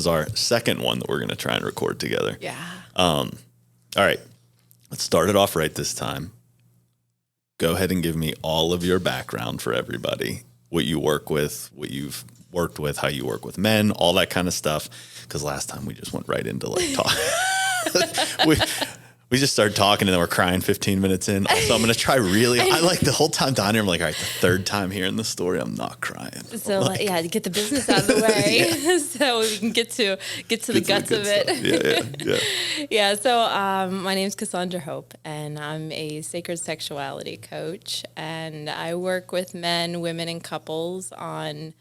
is our second one that we're going to try and record together. Yeah. All right. Let's start it off right this time. Go ahead and give me all of your background for everybody, what you work with, what you've worked with, how you work with men, all that kind of stuff. Because last time we just went right into like talk. We just started talking and then we're crying 15 minutes in. Also, I'm going to try I like the whole time down here, I'm like, all right, the third time hearing the story, I'm not crying. So get the business out of the way so we can get to the guts of it. Yeah. Yeah. So my name's Cassundra Hope, and I'm a Sacred Sexuality Coach, and I work with men, women, and couples on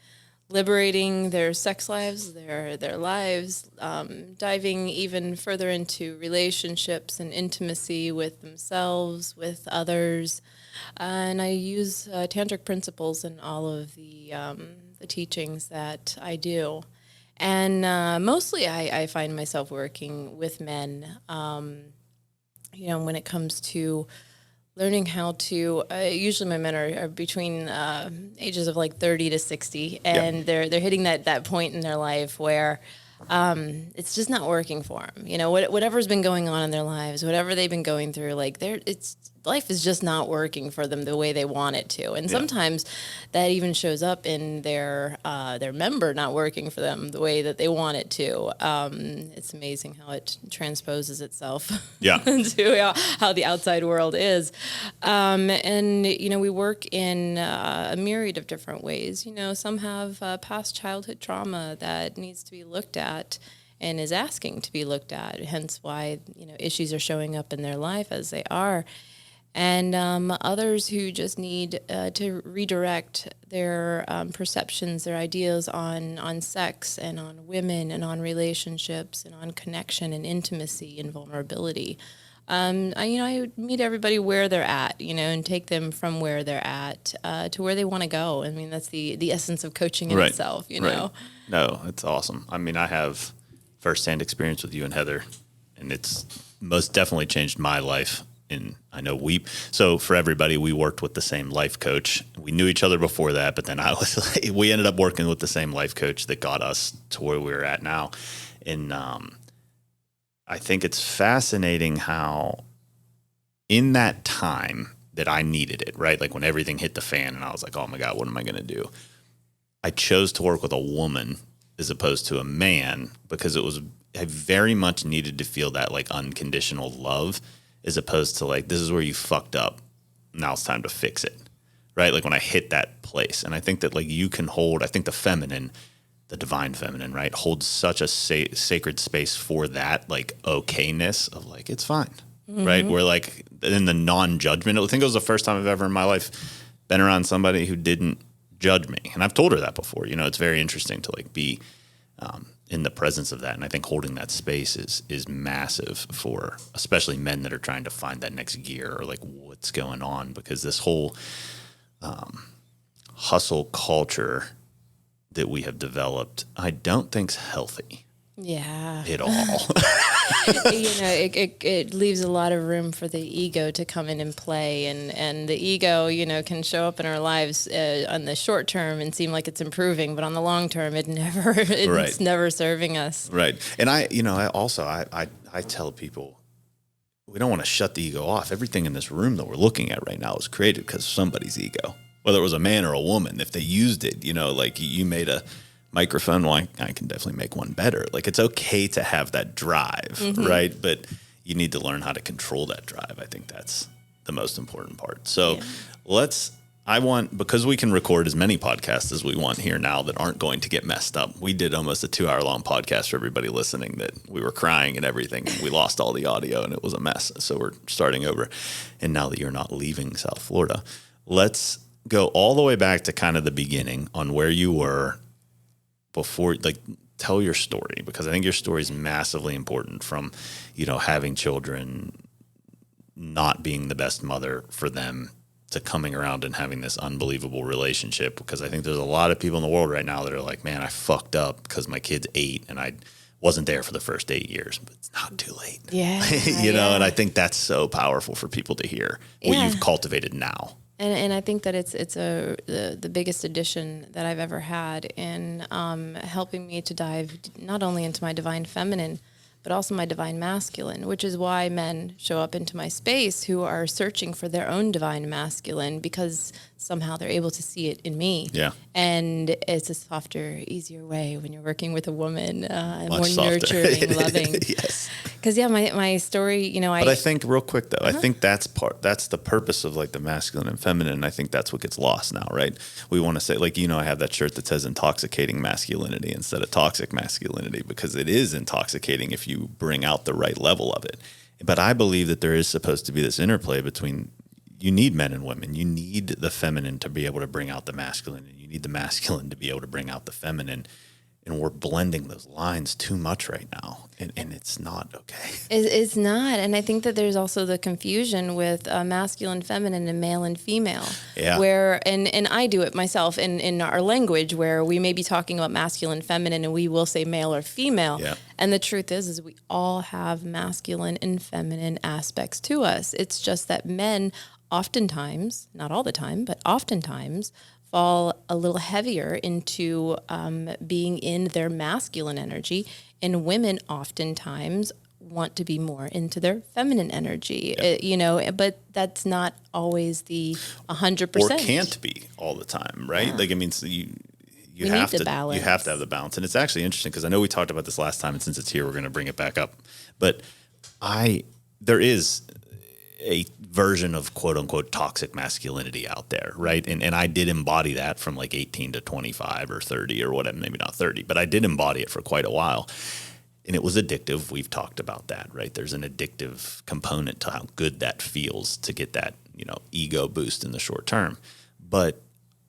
liberating their sex lives, their lives, diving even further into relationships and intimacy with themselves, with others. And I use tantric principles in all of the teachings that I do. And mostly I find myself working with men, when it comes to learning how to, usually my men are between ages of like 30 to 60, and they're hitting that point in their life where it's just not working for them. Whatever's been going on in their lives, whatever they've been going through, life is just not working for them the way they want it to. And sometimes that even shows up in their member not working for them the way that they want it to. It's amazing how it transposes itself to how the outside world is. We work in a myriad of different ways. Some have past childhood trauma that needs to be looked at and is asking to be looked at, hence why issues are showing up in their life as they are. And others who just need to redirect their perceptions, their ideas on sex and on women and on relationships and on connection and intimacy and vulnerability. I meet everybody where they're at, and take them from where they're at to where they want to go. I mean, that's the essence of coaching in itself, know. No, it's awesome. I mean, I have firsthand experience with you and Heather, and it's most definitely changed my life. And I know so for everybody, we worked with the same life coach. We knew each other before that, but then we ended up working with the same life coach that got us to where we're at now. And I think it's fascinating how in that time that I needed it, right? Like when everything hit the fan and I was like, oh my God, what am I going to do? I chose to work with a woman as opposed to a man because I very much needed to feel that like unconditional love, as opposed to like, this is where you fucked up. Now it's time to fix it, right? Like when I hit that place. And I think that like you can hold, I think the feminine, the divine feminine, right, holds such a sacred space for that like okayness of like, it's fine, right? Where like in the non-judgment, I think it was the first time I've ever in my life been around somebody who didn't judge me. And I've told her that before, it's very interesting to like be in the presence of that. And I think holding that space is massive for especially men that are trying to find that next gear or like what's going on, because this whole hustle culture that we have developed, I don't think's healthy. Yeah. At all. It leaves a lot of room for the ego to come in and play, and the ego, can show up in our lives on the short term and seem like it's improving, but on the long term, it's never serving us. Right. And I tell people, we don't want to shut the ego off. Everything in this room that we're looking at right now was created because of somebody's ego, whether it was a man or a woman. If they used it, like you made a microphone, well, I can definitely make one better. Like it's okay to have that drive, right? But you need to learn how to control that drive. I think that's the most important part. So because we can record as many podcasts as we want here now that aren't going to get messed up. We did almost a 2-hour-long podcast for everybody listening that we were crying and everything. And we lost all the audio and it was a mess. So we're starting over. And now that you're not leaving South Florida, let's go all the way back to kind of the beginning on where you were before, like tell your story, because I think your story is massively important, from, having children, not being the best mother for them, to coming around and having this unbelievable relationship. Because I think there's a lot of people in the world right now that are like, man, I fucked up because my kid's 8 and I wasn't there for the first 8 years, but it's not too late. Yeah. And I think that's so powerful for people to hear what you've cultivated now. And I think that it's the biggest addition that I've ever had in helping me to dive not only into my divine feminine, but also my divine masculine, which is why men show up into my space who are searching for their own divine masculine, because somehow they're able to see it in me. Yeah. And it's a softer, easier way when you're working with a woman, more softer. nurturing, loving. Yes. Because my story, but I think real quick though, I think that's the purpose of like the masculine and feminine. And I think that's what gets lost now, right? We want to say like, I have that shirt that says intoxicating masculinity instead of toxic masculinity, because it is intoxicating if you bring out the right level of it. But I believe that there is supposed to be this interplay between, you need men and women. You need the feminine to be able to bring out the masculine, and you need the masculine to be able to bring out the feminine. And we're blending those lines too much right now, and it's not okay. It's not, and I think that there's also the confusion with masculine, feminine, and male and female. Yeah. Where and I do it myself in our language, where we may be talking about masculine, feminine, and we will say male or female. Yeah. And the truth is we all have masculine and feminine aspects to us. It's just that men oftentimes, not all the time, but oftentimes, fall a little heavier into being in their masculine energy, and women oftentimes want to be more into their feminine energy. But that's not always the 100%. Or can't be all the time, right? Yeah. Like, I mean, so you We have need to the balance. You have to have the balance, and it's actually interesting because I know we talked about this last time, and since it's here, we're going to bring it back up. But there is a version of quote unquote toxic masculinity out there, right? And I did embody that from like 18 to 25 or 30 or whatever, maybe not 30, but I did embody it for quite a while. And it was addictive. We've talked about that, right? There's an addictive component to how good that feels to get that, ego boost in the short term. But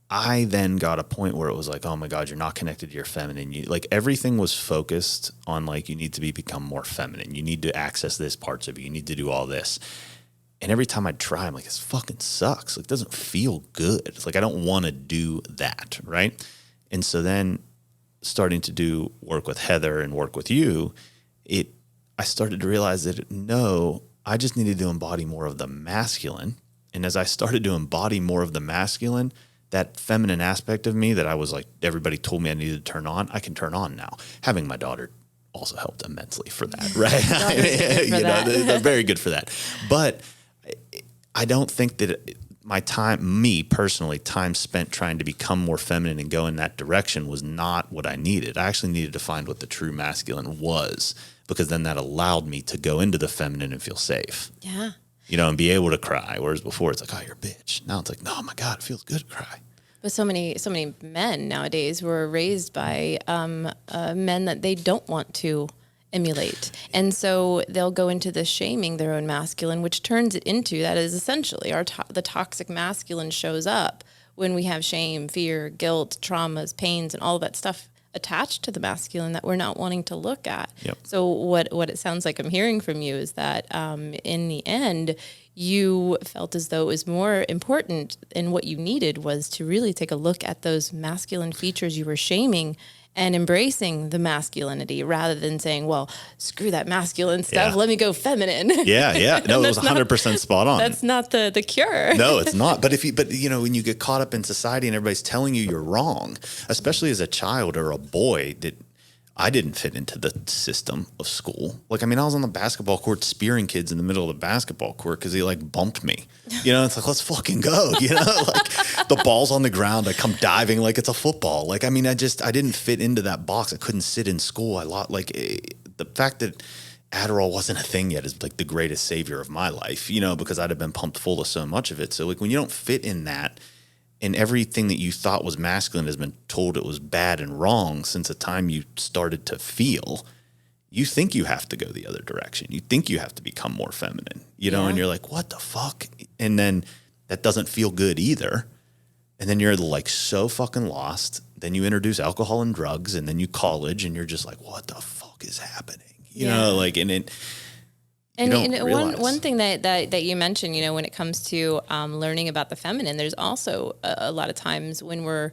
I then got a point where it was like, oh my God, you're not connected to your feminine. Like everything was focused on like, you need to become more feminine. You need to access this parts of you. You need to do all this. And every time I try, I'm like, this fucking sucks. Like, it doesn't feel good. It's like, I don't want to do that, right? And so then starting to do work with Heather and work with you, I started to realize that, no, I just needed to embody more of the masculine. And as I started to embody more of the masculine, that feminine aspect of me that I was like, everybody told me I needed to turn on, I can turn on now. Having my daughter also helped immensely for that, right? They're very good for that. But I don't think that me personally, time spent trying to become more feminine and go in that direction was not what I needed. I actually needed to find what the true masculine was, because then that allowed me to go into the feminine and feel safe. Yeah. And be able to cry. Whereas before it's like, oh, you're a bitch. Now it's like, no, my God, it feels good to cry. But so many men nowadays were raised by men that they don't want to emulate. And so they'll go into the shaming their own masculine, which turns it into, that is essentially the toxic masculine shows up when we have shame, fear, guilt, traumas, pains, and all of that stuff attached to the masculine that we're not wanting to look at. Yep. So what it sounds like I'm hearing from you is that in the end, you felt as though it was more important, and what you needed was to really take a look at those masculine features you were shaming and embracing the masculinity, rather than saying, well, screw that masculine stuff, let me go feminine. Yeah. No, it was 100% spot on. That's not the cure. No, it's not. But when you get caught up in society and everybody's telling you you're wrong, especially as a child or a boy, that I didn't fit into the system of school. Like, I was on the basketball court spearing kids in the middle of the basketball court because he bumped me. It's like, let's fucking go. Like the ball's on the ground. I come diving like it's a football. Like, I didn't fit into that box. I couldn't sit in school. The fact that Adderall wasn't a thing yet is like the greatest savior of my life, because I'd have been pumped full of so much of it. So like when you don't fit in that, and everything that you thought was masculine has been told it was bad and wrong since the time you started to feel, you think you have to go the other direction. You think you have to become more feminine, and you're like, what the fuck? And then that doesn't feel good either. And then you're like so fucking lost. Then you introduce alcohol and drugs, and then you college, and you're just like, what the fuck is happening? And one thing that you mentioned, when it comes to learning about the feminine, there's also a lot of times when we're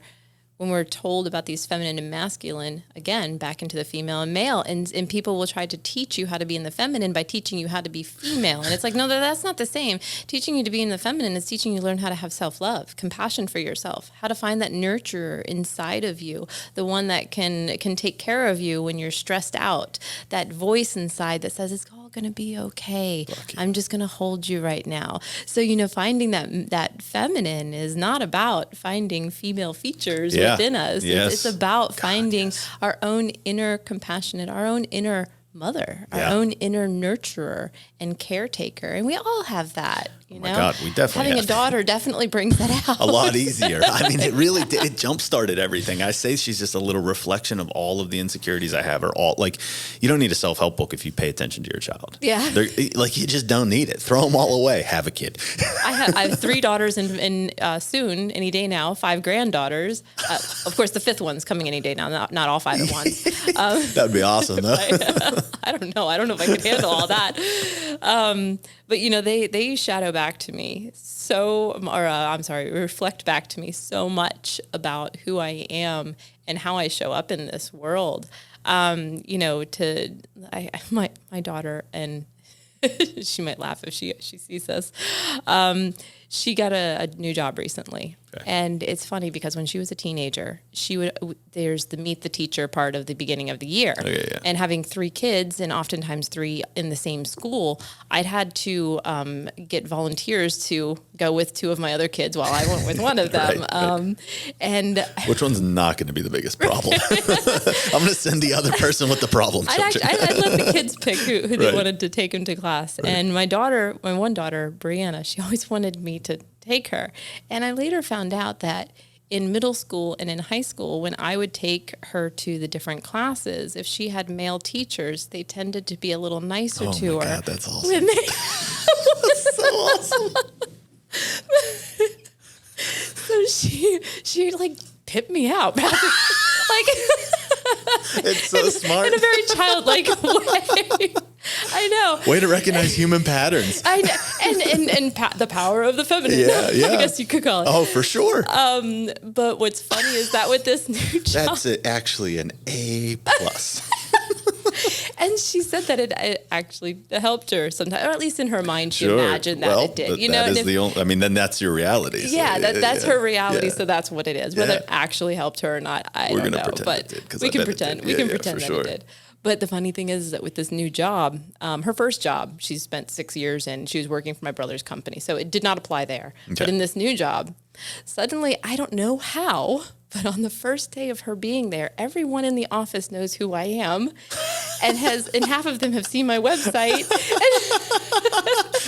when we're told about these feminine and masculine, again, back into the female and male, and people will try to teach you how to be in the feminine by teaching you how to be female. And it's like, no, that's not the same. Teaching you to be in the feminine is teaching you to learn how to have self-love, compassion for yourself, how to find that nurturer inside of you, the one that can take care of you when you're stressed out, that voice inside that says, it's all going to be okay. Lucky. I'm just going to hold you right now. So, finding that feminine is not about finding female features within us. Yes. It's about finding our own inner compassionate, our own inner mother, our own inner nurturer and caretaker. And we all have that, you know? God, we definitely Having a daughter definitely brings that out. A lot easier. I mean, it really did. It jump-started everything. I say she's just a little reflection of all of the insecurities I have, you don't need a self-help book if you pay attention to your child. Yeah. You just don't need it. Throw them all away. Have a kid. I have 3 daughters and soon, any day now, 5 granddaughters. Of course, the 5th one's coming any day now, not all 5 at once. That'd be awesome, though. I don't know. I don't know if I could handle all that. But they shadow back to me reflect back to me so much about who I am and how I show up in this world. My daughter, and she might laugh if she sees this. She got a new job recently. Okay. And it's funny because when she was a teenager, there's the meet the teacher part of the beginning of the year. Okay, yeah. And having 3 kids and oftentimes 3 in the same school, I'd had to get volunteers to go with 2 of my other kids while I went with one of them. Right. And which one's not going to be the biggest problem? I'm going to send the other person with the problem. I'd let the kids pick who they wanted to take them to class. Right. And my one daughter, Brianna, she always wanted me to take her. And I later found out that in middle school and in high school, when I would take her to the different classes, if she had male teachers, they tended to be a little nicer to her. Oh my God, that's awesome. That's so awesome. So she pipped me out. It's so smart. In a very childlike way. I know. Way to recognize human patterns. I know. And the power of the feminine. Yeah. I guess you could call it. Oh, for sure. But what's funny is that with this new job. That's actually an A+. And she said that it actually helped her sometimes, or at least in her mind, she imagined that it did. Then that's your reality. So that's her reality. Yeah. So that's what it is. Whether it actually helped her or not, I don't know. But we can pretend. We can pretend that it did. But the funny thing is that with this new job, her first job, she spent 6 years in. She was working for my brother's company, so it did not apply there. Okay. But in this new job, suddenly, I don't know how, but on the first day of her being there, everyone in the office knows who I am, and half of them have seen my website.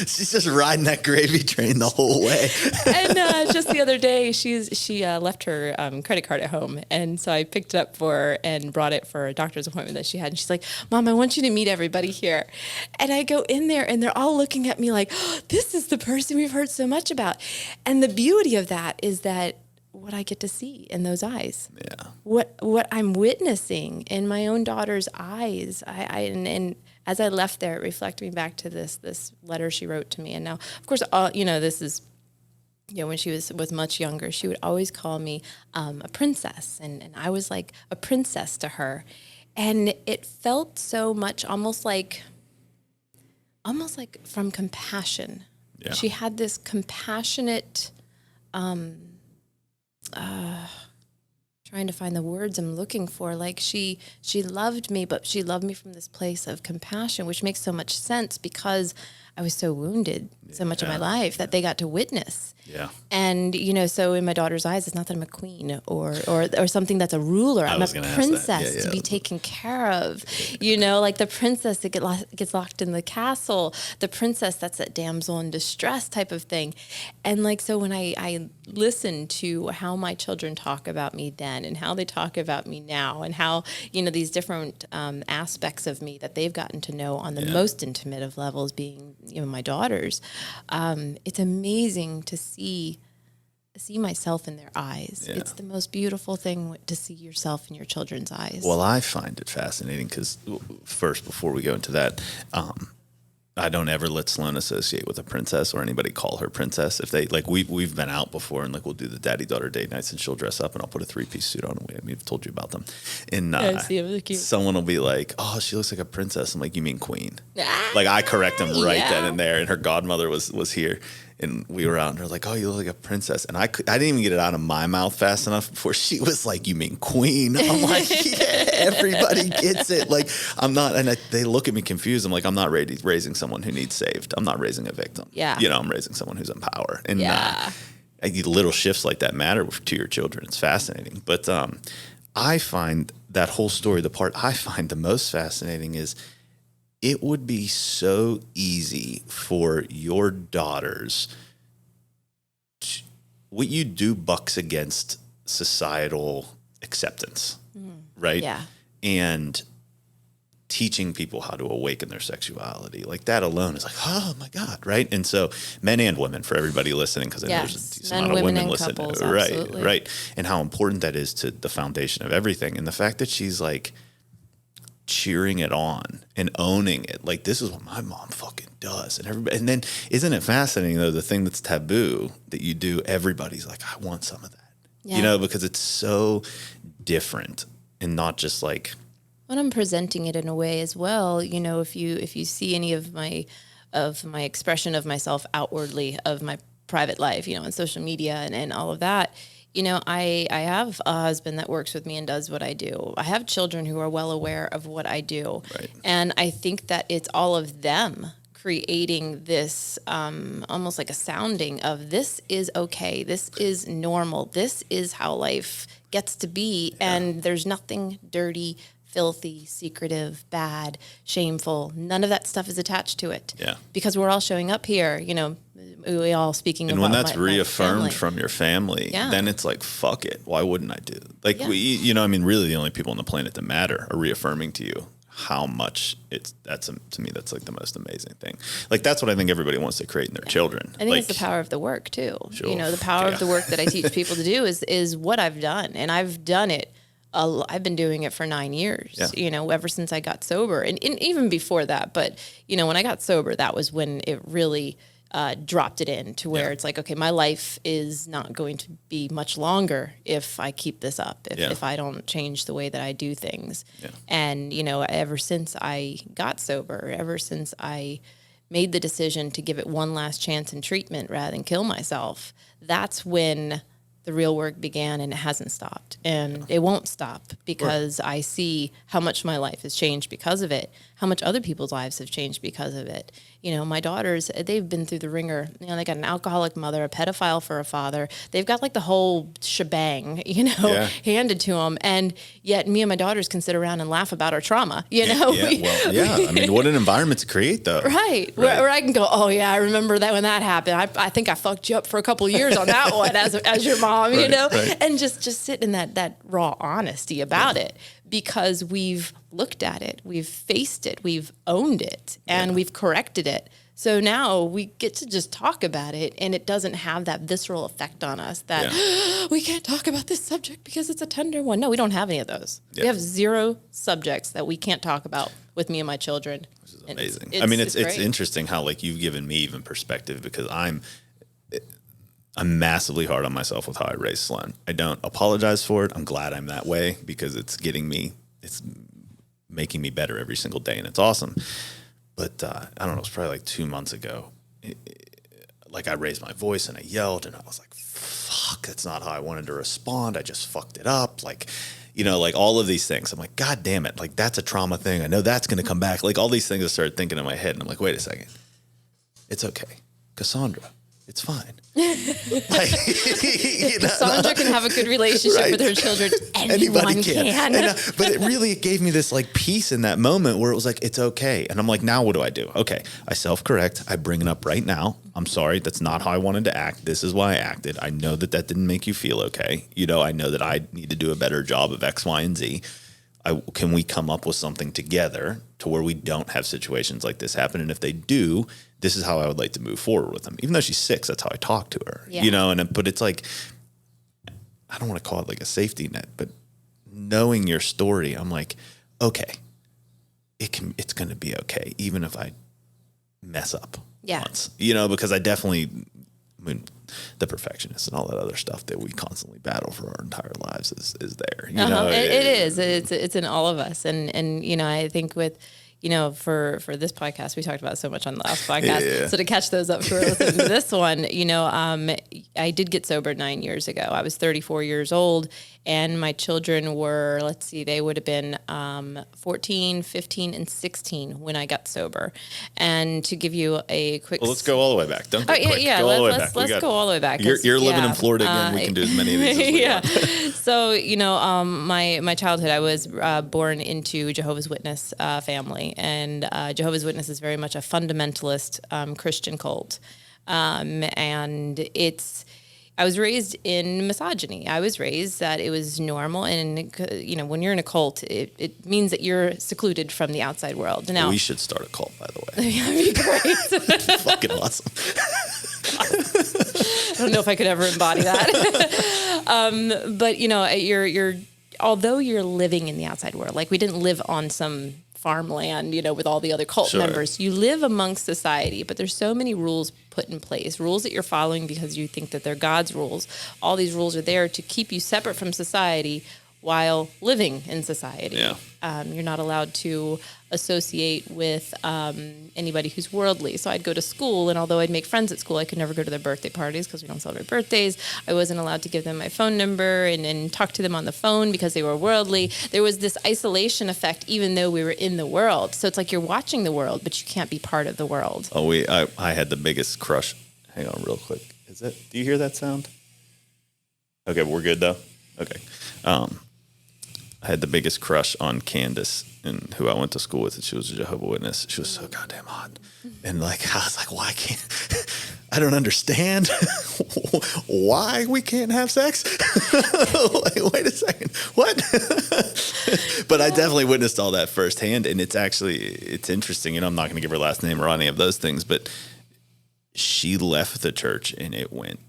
She's just riding that gravy train the whole way. And just the other day, she left her credit card at home, and so I picked it up for her and brought it for a doctor's appointment that she had. And she's like, "Mom, I want you to meet everybody here." And I go in there, and they're all looking at me like, "Oh, this is the person we've heard so much about." And the beauty of that is that what I get to see in those eyes, what I'm witnessing in my own daughter's eyes, and as I left there, it reflected me back to this letter she wrote to me. And now, of course, this is, when she was much younger, she would always call me a princess, and I was like a princess to her, and it felt so much almost like from compassion. Yeah. She had this compassionate. Trying to find the words I'm looking for. Like she loved me, but she loved me from this place of compassion, which makes so much sense because I was so wounded so much of my life that they got to witness. Yeah. And, so in my daughter's eyes, it's not that I'm a queen or something that's a ruler. I'm a princess to be taken care of. Like the princess that gets locked in the castle, the princess that's that damsel in distress type of thing. And so when I listen to how my children talk about me then and how they talk about me now and how, these different aspects of me that they've gotten to know on the most intimate of levels being, my daughters, it's amazing to see myself in their eyes. Yeah. It's the most beautiful thing to see yourself in your children's eyes. Well, I find it fascinating because first, before we go into that, I don't ever let Sloan associate with a princess or anybody call her princess. If they like, we've been out before and like we'll do the daddy-daughter date nights and she'll dress up and I'll put a 3-piece suit on. I've told you about them. And someone will be like, "Oh, she looks like a princess." I'm like, "You mean queen?" Like I correct them right then and there. And her godmother was here. And we were out and they're like, "Oh, you look like a princess." And I didn't even get it out of my mouth fast enough before she was like, "You mean queen?" I'm like, "Yeah, everybody gets it." Like I'm not, and they look at me confused. I'm like, "I'm not raising someone who needs saved. I'm not raising a victim. Yeah. I'm raising someone who's in power." And little shifts like that matter to your children. It's fascinating. But I find that whole story, the part I find the most fascinating is it would be so easy for your daughters what you do bucks against societal acceptance, right? Yeah. And teaching people how to awaken their sexuality, like that alone is like, oh my God, right? And so men and women, for everybody listening, because I know there's a decent amount of women listening. Couples, right. And how important that is to the foundation of everything. And the fact that she's like cheering it on and owning it, like this is what my mom fucking does, and everybody. And then isn't it fascinating though, the thing that's taboo that you do, everybody's like, I want some of that, because it's so different and not just like. When I'm presenting it in a way as well, if you see any of my expression of myself outwardly, of my private life, on social media and all of that. I have a husband that works with me and does what I do. I have children who are well aware of what I do. Right. And I think that it's all of them creating this almost like a sounding of this is okay, this is normal, this is how life gets to be, and there's nothing dirty, filthy, secretive, bad, shameful. None of that stuff is attached to it. Yeah. Because we're all showing up here, we all speaking and about when that's reaffirmed my from your family, then it's like, fuck it. Why wouldn't I do it? Like really the only people on the planet that matter are reaffirming to you how much to me, that's like the most amazing thing. Like that's what I think everybody wants to create in their children. I think it's the power of the work too. Sure. The power of the work that I teach people to do is what I've done. And I've done it. I've been doing it for 9 years, ever since I got sober and even before that. But, when I got sober, that was when it really dropped it in to where it's like, okay, my life is not going to be much longer if I keep this up, if I don't change the way that I do things. Yeah. And, ever since I got sober, ever since I made the decision to give it one last chance in treatment rather than kill myself, that's when the real work began, and it hasn't stopped, and it won't stop because I see how much my life has changed because of it, how much other people's lives have changed because of it. My daughters, they've been through the ringer. They got an alcoholic mother, a pedophile for a father. They've got like the whole shebang, handed to them. And yet me and my daughters can sit around and laugh about our trauma, I mean, what an environment to create though. Right. Where I can go, oh yeah, I remember that when that happened. I think I fucked you up for a couple of years on that one as your mom, and just sit in that raw honesty about it. Because we've looked at it, we've faced it, we've owned it, and we've corrected it. So now we get to just talk about it, and it doesn't have that visceral effect on us that we can't talk about this subject because it's a tender one. No, we don't have any of those. Yeah. We have 0 subjects that we can't talk about with me and my children. Which is amazing. It's interesting how like you've given me even perspective, because I'm massively hard on myself with how I raised Sloan. I don't apologize for it. I'm glad I'm that way because it's making me better every single day, and it's awesome. But I don't know, it was probably like 2 months ago. Like I raised my voice and I yelled, and I was like, fuck, that's not how I wanted to respond. I just fucked it up. Like, like all of these things. I'm like, God damn it. Like that's a trauma thing. I know that's going to come back. Like all these things I started thinking in my head, and I'm like, wait a second. It's okay. Cassandra, it's fine. Cassandra can have a good relationship with her children. Anybody can. But it really gave me this like peace in that moment where it was like, it's okay. And I'm like, now what do I do? Okay, I self-correct. I bring it up right now. I'm sorry. That's not how I wanted to act. This is why I acted. I know that didn't make you feel okay. I know that I need to do a better job of X, Y, and Z. Can we come up with something together to where we don't have situations like this happen? And if they do, this is how I would like to move forward with them. Even though she's 6, that's how I talk to her, but it's like, I don't want to call it like a safety net, but knowing your story, I'm like, okay, it's going to be okay. Even if I mess up Yeah. once, you know, because I mean, the perfectionist and all that other stuff that we constantly battle for our entire lives is there. You know, it is. It's in all of us. And, you know, I think with, you know, for this podcast, we talked about so much on the last podcast. Yeah. So to catch those up who are listening to this one, you know, I did get sober 9 years ago. I was 34 years old, and my children were, let's see, they would have been 14, 15, and 16 when I got sober. And to give you a quick... Well, let's go all the way back. Don't go quick. Yeah, go all the way let's back. go all the way back. You're living in Florida again. We can do as many of these as we want. So, you know, my childhood, I was born into Jehovah's Witness family. And Jehovah's Witness is very much a fundamentalist Christian cult. And I was raised in misogyny. I was raised that it was normal. And, you know, when you're in a cult, it means that you're secluded from the outside world. Now, we should start a cult, by the way. That'd be great. Fucking awesome. I don't know if I could ever embody that. But, you know, although you're living in the outside world, like we didn't live on some farmland, you know, with all the other cult members. You live amongst society, but there's so many rules put in place, rules that you're following because you think that they're God's rules. All these rules are there to keep you separate from society while living in society. Yeah. You're not allowed to associate with anybody who's worldly. So I'd go to school, and although I'd make friends at school, I could never go to their birthday parties because we don't celebrate birthdays. I wasn't allowed to give them my phone number and talk to them on the phone because they were worldly. There was this isolation effect, even though we were in the world. So it's like you're watching the world, but you can't be part of the world. Oh, I had the biggest crush. Hang on real quick. Do you hear that sound? Okay, we're good though? Okay. I had the biggest crush on Candace, and who I went to school with, and she was a Jehovah's Witness. She was so goddamn hot. And like, I was like, why can't, I don't understand why we can't have sex. Like, wait a second, what? But I definitely witnessed all that firsthand. And it's interesting. You know, I'm not going to give her last name or any of those things, but she left the church and it went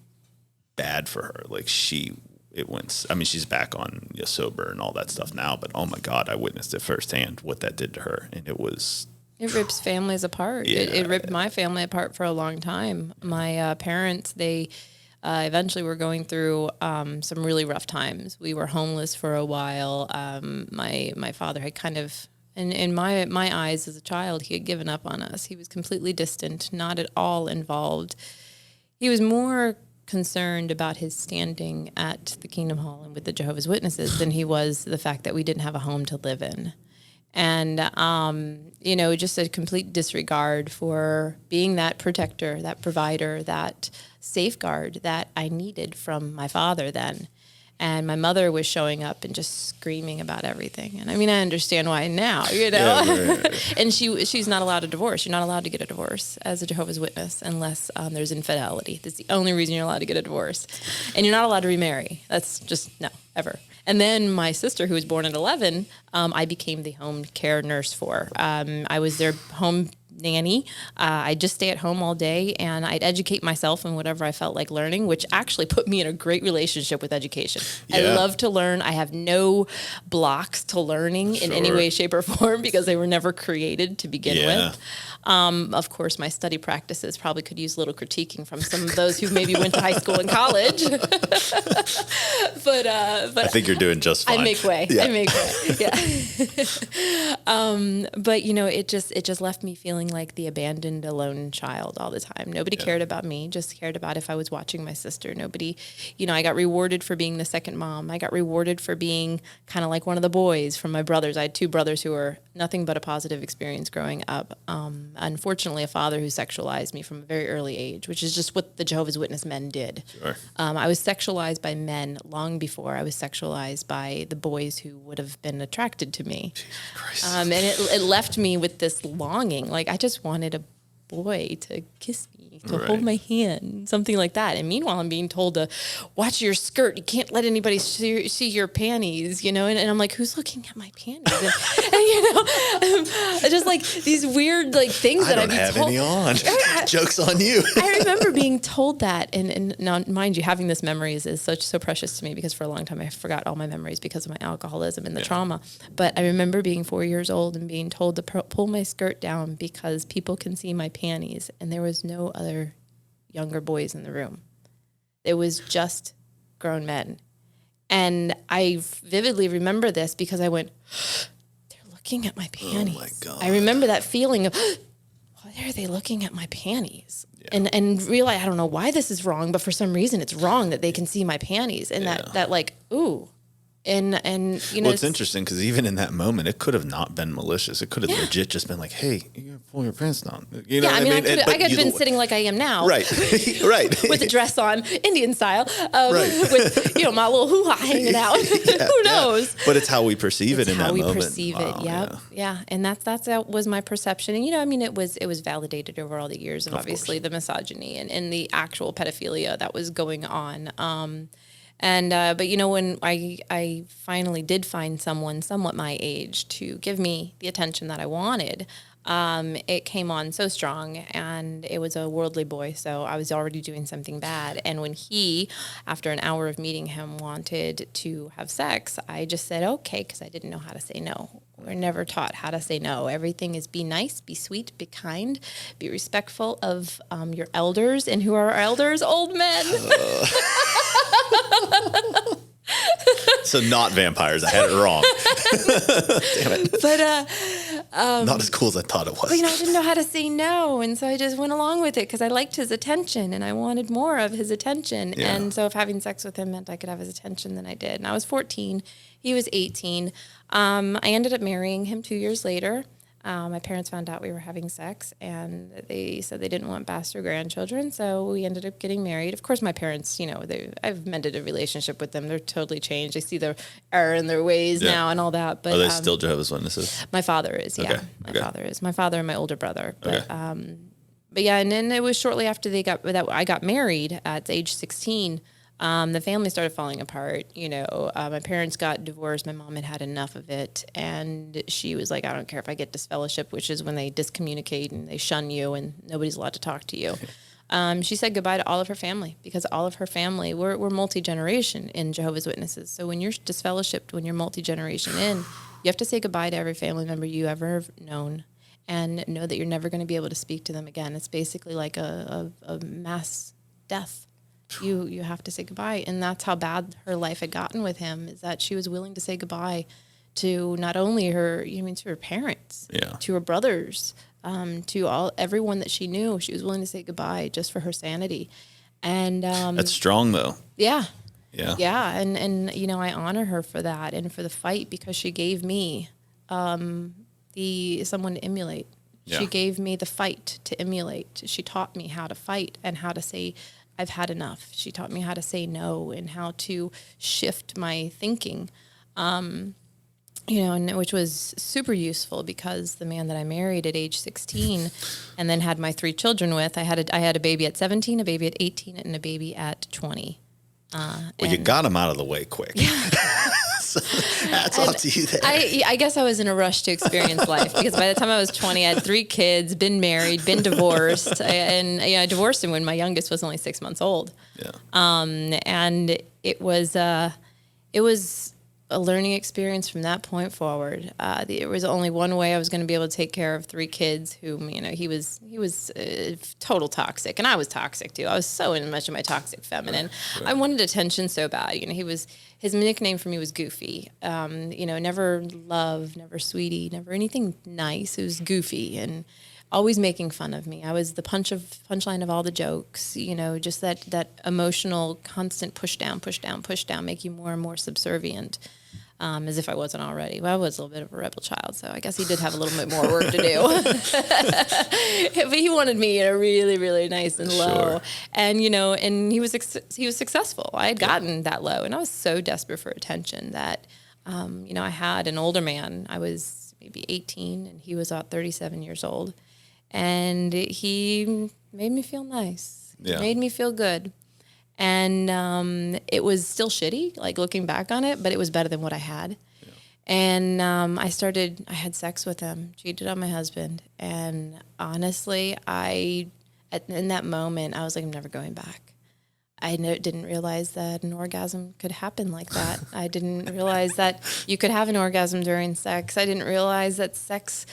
bad for her. Like she's back on sober and all that stuff now, but oh my God, I witnessed it firsthand what that did to her. And it rips families apart. Yeah. It ripped my family apart for a long time. My parents, they eventually were going through some really rough times. We were homeless for a while. My father had kind of, in my eyes as a child, he had given up on us. He was completely distant, not at all involved. He was more concerned about his standing at the Kingdom Hall and with the Jehovah's Witnesses than he was the fact that we didn't have a home to live in. And, you know, just a complete disregard for being that protector, that provider, that safeguard that I needed from my father then. And my mother was showing up and just screaming about everything. And I mean, I understand why now, you know. Yeah, right. And she's not allowed a divorce. You're not allowed to get a divorce as a Jehovah's Witness unless there's infidelity. That's the only reason you're allowed to get a divorce. And you're not allowed to remarry. That's just, no, ever. And then my sister, who was born at 11, I became the home care nurse for. I was their home nanny. I'd just stay at home all day, and I'd educate myself in whatever I felt like learning, which actually put me in a great relationship with education. Yeah. I love to learn. I have no blocks to learning in any way, shape, or form because they were never created to begin with. Of course, my study practices probably could use a little critiquing from some of those who maybe went to high school and college. but I think you're doing just fine. I make way. Yeah. I make way. Yeah. But you know, it just left me feeling like the abandoned, alone child all the time. Nobody cared about me, just cared about if I was watching my sister. Nobody, you know, I got rewarded for being the second mom. I got rewarded for being kind of like one of the boys from my brothers. I had two brothers who were nothing but a positive experience growing up. Unfortunately, a father who sexualized me from a very early age, which is just what the Jehovah's Witness men did. Sure. I was sexualized by men long before I was sexualized by the boys who would have been attracted to me. Jesus Christ. And it left me with this longing. Like, I just wanted a boy to kiss me, to hold my hand, something like that. And meanwhile, I'm being told to watch your skirt. You can't let anybody see your panties, you know? And I'm like, who's looking at my panties? And you know, just like these weird like things that I'd be told. I don't have any on. Joke's on you. I remember being told that, and now, mind you, having this memories is so precious to me because for a long time I forgot all my memories because of my alcoholism and the trauma. But I remember being 4 years old and being told to pull my skirt down because people can see my panties, and there was no other younger boys in the room. It was just grown men. And I vividly remember this because I went, they're looking at my panties. Oh my God. I remember that feeling of, why are they looking at my panties? Yeah. And realize, I don't know why this is wrong, but for some reason it's wrong that they can see my panties. And that like, ooh. And you know, well, it's interesting because even in that moment, it could have not been malicious. It could have legit just been like, "Hey, you gotta pull your pants down." You know what I mean? I could have been sitting like I am now, right, right, with a dress on, Indian style, with my little hoo-ha hanging out. Who knows? But it's how we perceive it in that moment. How we perceive it. Yeah. And that was my perception. And it was validated over all the years of obviously the misogyny and the actual pedophilia that was going on. But when I finally did find someone somewhat my age to give me the attention that I wanted, it came on so strong, and it was a worldly boy, so I was already doing something bad. And when he, after an hour of meeting him, wanted to have sex, I just said okay, because I didn't know how to say no. We're never taught how to say no. Everything is be nice, be sweet, be kind, be respectful of your elders. And who are our elders? Old men. So not vampires. I had it wrong. Damn it. But not as cool as I thought it was. But, I didn't know how to say no, and so I just went along with it because I liked his attention and I wanted more of his attention. Yeah. And so if having sex with him meant I could have his attention, then I did. And I was 14. He was 18. I ended up marrying him 2 years later. My parents found out we were having sex, and they said they didn't want bastard grandchildren, so we ended up getting married. Of course, my parents, I've mended a relationship with them. They're totally changed. I see the error in their ways now and all that. But are they still Jehovah's Witnesses? My father is, yeah. Okay. My father is. My father and my older brother. But, but yeah, and then it was shortly after I got married at age 16. The family started falling apart. My parents got divorced. My mom had enough of it. And she was like, I don't care if I get disfellowship, which is when they discommunicate and they shun you and nobody's allowed to talk to you. She said goodbye to all of her family because all of her family, we're multi-generation in Jehovah's Witnesses. So when you're disfellowshipped, when you're multi-generation in, you have to say goodbye to every family member you ever have known and know that you're never going to be able to speak to them again. It's basically like a mass death. You have to say goodbye. And that's how bad her life had gotten with him, is that she was willing to say goodbye to not only to her parents, to her brothers, to everyone that she knew. She was willing to say goodbye just for her sanity. And that's strong though. Yeah. Yeah. Yeah. And I honor her for that and for the fight, because she gave me someone to emulate. Yeah. She gave me the fight to emulate. She taught me how to fight and how to say, I've had enough. She taught me how to say no and how to shift my thinking, and which was super useful because the man that I married at age 16 and then had my 3 children with, I had a baby at 17, a baby at 18, and a baby at 20. You got him out of the way quick. Yeah. So hats off to you there. I guess I was in a rush to experience life because by the time I was 20, I had 3 kids, been married, been divorced, I divorced him when my youngest was only 6 months old. Yeah. And it was a learning experience from that point forward. There was only one way I was going to be able to take care of 3 kids whom, he was total toxic, and I was toxic too. I was so in much of my toxic feminine. Right. I wanted attention so bad. His nickname for me was Goofy. Never love, never sweetie, never anything nice. It was Goofy and always making fun of me. I was the punchline of all the jokes, just that emotional constant push down, make you more and more subservient. As if I wasn't already. Well, I was a little bit of a rebel child, so I guess he did have a little bit more work to do. But he wanted me really, really nice and low. Sure. And, and he was successful. I had gotten that low, and I was so desperate for attention that, I had an older man. I was maybe 18, and he was about 37 years old. And he made me feel nice. Yeah. Made me feel good. And it was still shitty, like looking back on it, but it was better than what I had. Yeah. And I had sex with him, cheated on my husband. And honestly, in that moment, I was like, I'm never going back. I didn't realize that an orgasm could happen like that. I didn't realize that you could have an orgasm during sex. I didn't realize that sex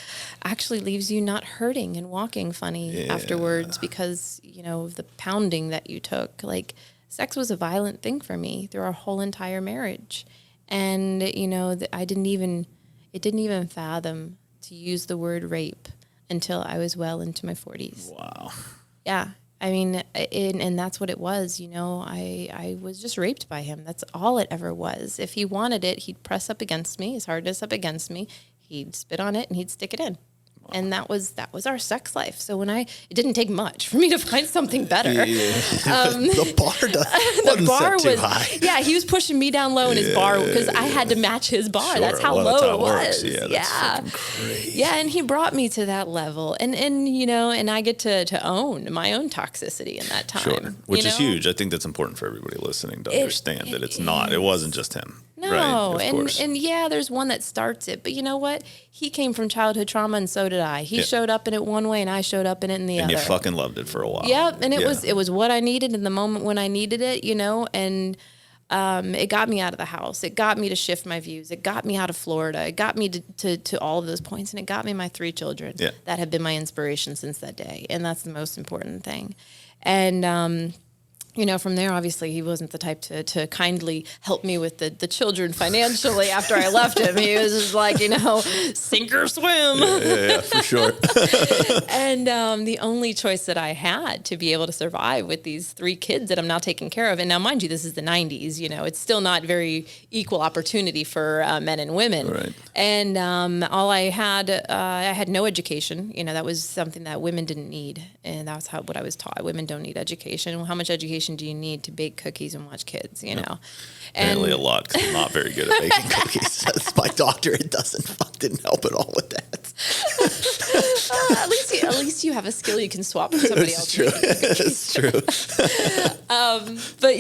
actually leaves you not hurting and walking funny afterwards because, of the pounding that you took. Like, sex was a violent thing for me through our whole entire marriage. And, it didn't even fathom to use the word rape until I was well into my 40s. Wow. Yeah. I mean, and that's what it was, I was just raped by him. That's all it ever was. If he wanted it, he'd press up against me, his hardness up against me. He'd spit on it and he'd stick it in. Wow. And that was our sex life. So it didn't take much for me to find something better. Yeah. The bar was too high. Yeah, he was pushing me down low in his bar because I had to match his bar. Sure. That's how low it was. That's crazy. Yeah, and he brought me to that level. And I get to own my own toxicity in that time. Sure. Which is huge. I think that's important for everybody listening to understand that it wasn't just him. No, right, of course. And there's one that starts it, but you know what? He came from childhood trauma, and so did I. He showed up in it one way, and I showed up in it in the other. And you fucking loved it for a while. Yep, and it was what I needed in the moment when I needed it, and it got me out of the house. It got me to shift my views. It got me out of Florida. It got me to all of those points, and it got me my 3 children that have been my inspiration since that day, and that's the most important thing. And from there, obviously, he wasn't the type to kindly help me with the children financially after I left him. He was just like, sink or swim. Yeah, for sure. And the only choice that I had to be able to survive with these 3 kids that I'm now taking care of, and now, mind you, this is the 90s, it's still not very equal opportunity for men and women. Right. And all I had no education. That was something that women didn't need. And that's what I was taught. Women don't need education. Well, how much education do you need to bake cookies and watch kids, know? Apparently a lot, because I'm not very good at baking cookies. That's my doctor. It didn't help at all with that. At least you have a skill you can swap with somebody else. It's true. But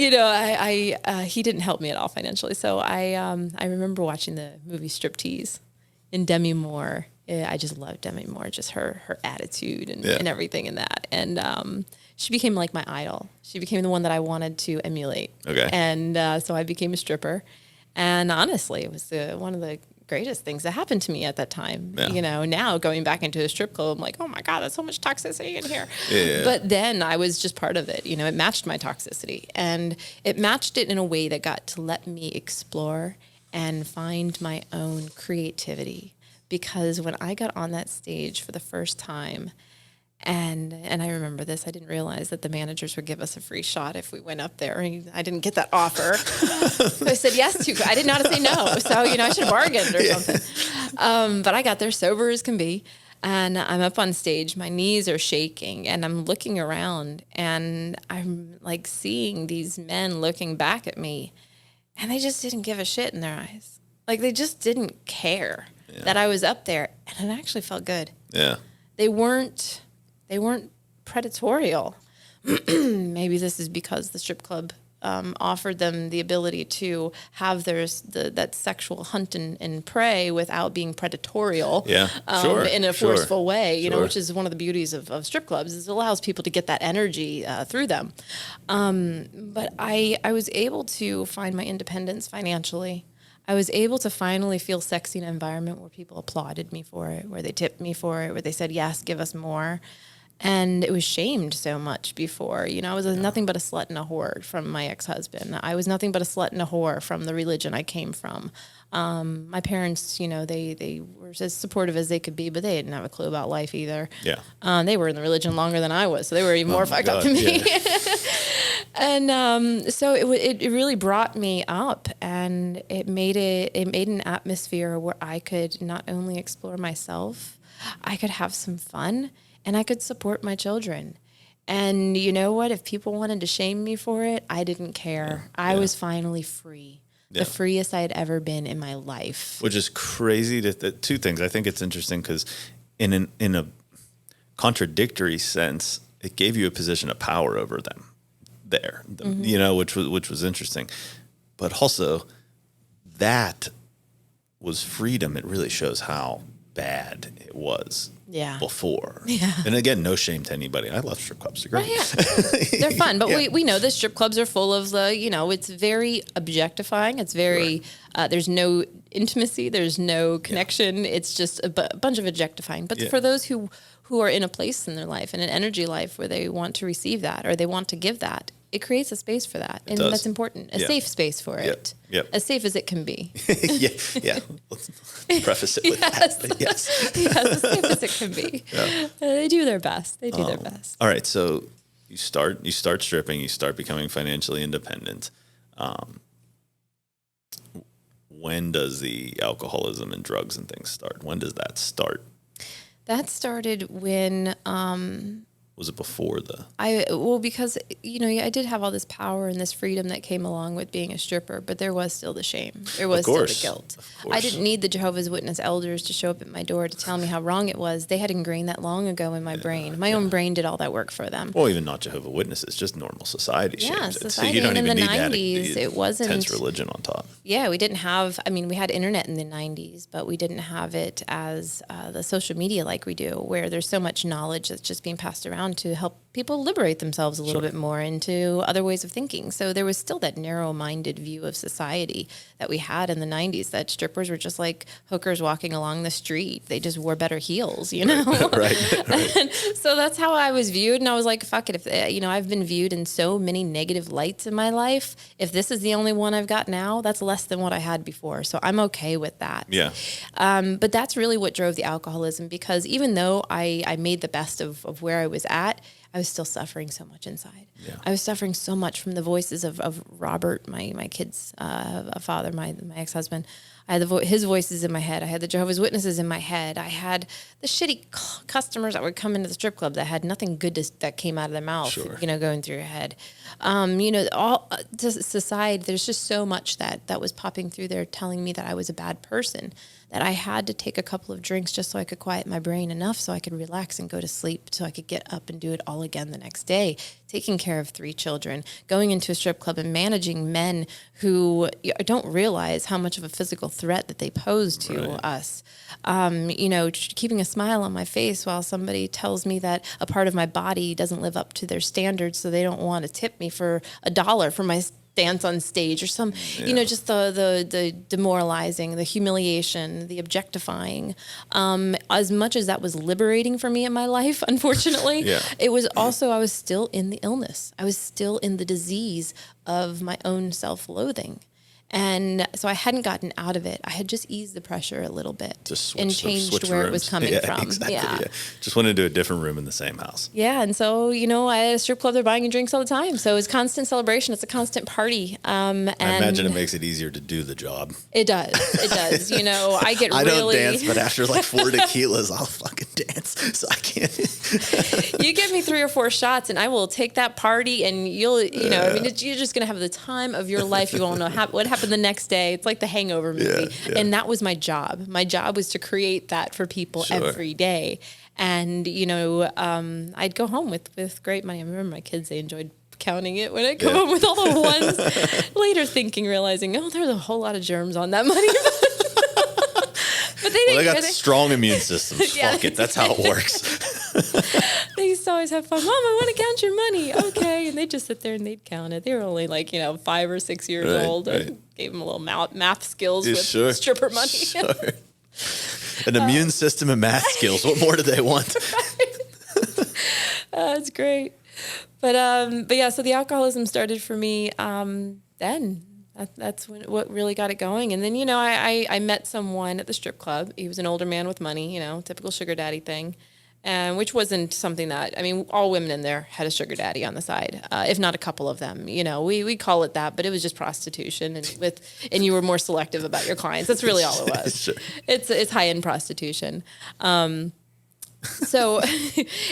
he didn't help me at all financially. So I remember watching the movie Striptease and Demi Moore. I just loved Demi Moore, just her attitude and everything in that. And she became like my idol. She became the one that I wanted to emulate. Okay. And so I became a stripper. And honestly, it was one of the greatest things that happened to me at that time. Yeah. Now going back into a strip club, I'm like, oh my God, there's so much toxicity in here. Yeah. But then I was just part of it. It matched my toxicity. And it matched it in a way that got to let me explore and find my own creativity. Because when I got on that stage for the first time, and I remember this, I didn't realize that the managers would give us a free shot if we went up there. I didn't get that offer. So I said yes to. I didn't know how to say no. So, I should have bargained or something. But I got there sober as can be. And I'm up on stage. My knees are shaking. And I'm looking around. And I'm like seeing these men looking back at me. And they just didn't give a shit in their eyes. Like they just didn't care that I was up there. And it actually felt good. Yeah. They weren't predatorial. Maybe this is because the strip club offered them the ability to have that sexual hunt and prey without being predatorial in a forceful way, which is one of the beauties of strip clubs, is it allows people to get that energy through them. But I was able to find my independence financially. I was able to finally feel sexy in an environment where people applauded me for it, where they tipped me for it, where they said, yes, give us more. And it was shamed so much before. I was nothing but a slut and a whore from my ex-husband. I was nothing but a slut and a whore from the religion I came from. My parents, they were as supportive as they could be, but they didn't have a clue about life either. Yeah. They were in the religion longer than I was, so they were even more fucked up than me. Yeah. And so it really brought me up, and it made an atmosphere where I could not only explore myself, I could have some fun, and I could support my children. And you know what? If people wanted to shame me for it, I didn't care. I was finally free. The freest I had ever been in my life. Which is crazy. Two things. I think it's interesting because in a contradictory sense, it gave you a position of power over them there, which was interesting. But also that was freedom, it really shows how bad it was before. Yeah. And again, no shame to anybody. I love strip clubs. They're great. Oh, yeah. They're fun. But we know the strip clubs are full of it's very objectifying. It's very, there's no intimacy. There's no connection. Yeah. It's just a bunch of objectifying. But for those who are in a place in their life, in an energy life where they want to receive that or they want to give that, it creates a space for that. And that's important. A safe space for it. Yep. As safe as it can be. Yeah. Let's preface it with that. Yes. As safe as it can be. Yeah. They do their best. All right. So you start stripping, you start becoming financially independent. When does the alcoholism and drugs and things start? When does that start? That started when... Was it before because, I did have all this power and this freedom that came along with being a stripper, but there was still the shame. There was still the guilt. I didn't need the Jehovah's Witness elders to show up at my door to tell me how wrong it was. They had ingrained that long ago in my brain. My own brain did all that work for them. Well, even not Jehovah's Witnesses, just normal society shames it. Society. So you don't even in the need 90s, it wasn't intense religion on top. Yeah, we didn't have, we had internet in the 90s, but we didn't have it as the social media like we do, where there's so much knowledge that's just being passed around to help people liberate themselves a little bit more into other ways of thinking. So there was still that narrow-minded view of society that we had in the 90s, that strippers were just like hookers walking along the street. They just wore better heels, Right. And so that's how I was viewed. And I was like, fuck it. If I've been viewed in so many negative lights in my life. If this is the only one I've got now, that's less than what I had before. So I'm okay with that. Yeah. But that's really what drove the alcoholism, because even though I made the best of where I was at, I was still suffering so much inside. Yeah. I was suffering so much from the voices of Robert, my kid's father, my ex-husband. I had his voices in my head. I had the Jehovah's Witnesses in my head. I had the shitty customers that would come into the strip club that had nothing good that came out of their mouth, going through your head. All society, there's just so much that was popping through there telling me that I was a bad person, that I had to take a couple of drinks just so I could quiet my brain enough so I could relax and go to sleep so I could get up and do it all again the next day. Taking care of 3 children, going into a strip club and managing men who don't realize how much of a physical threat that they pose to us. Keeping a smile on my face while somebody tells me that a part of my body doesn't live up to their standards, so they don't want to tip me for $1 for my dance on stage or some, just the demoralizing, the humiliation, the objectifying. As much as that was liberating for me in my life, unfortunately, it was also, I was still in the illness. I was still in the disease of my own self-loathing. And so I hadn't gotten out of it. I had just eased the pressure a little bit and changed where it was coming from. Exactly, yeah. Just went into a different room in the same house. Yeah. And so, I had a strip club, they're buying drinks all the time. So it's constant celebration. It's a constant party. And I imagine it makes it easier to do the job. It does. It does. I get I don't dance, but after like 4 tequilas, I'll fucking dance. So I can't. You give me 3 or 4 shots and I will take that party and you're just going to have the time of your life. You won't know what happened the next day. It's like the Hangover movie. Yeah. And that was my job. My job was to create that for people every day. And, I'd go home with great money. I remember my kids, they enjoyed counting it when I go home with all the ones. Later realizing, there's a whole lot of germs on that money. But they got strong immune systems. Fuck it. That's how it works. They used to always have fun. Mom, I want to count your money. Okay. And they'd just sit there and they'd count it. They were only 5 or 6 years old. Right. I gave them a little math skills with stripper money. Sure. An immune system and math skills. What more do they want? That's great. But yeah, so the alcoholism started for me then. That's what really got it going. And then, I met someone at the strip club. He was an older man with money, typical sugar daddy thing. And which wasn't something that, all women in there had a sugar daddy on the side, if not a couple of them. We call it that, but it was just prostitution, and you were more selective about your clients. That's really all it was. Sure. It's high-end prostitution. So,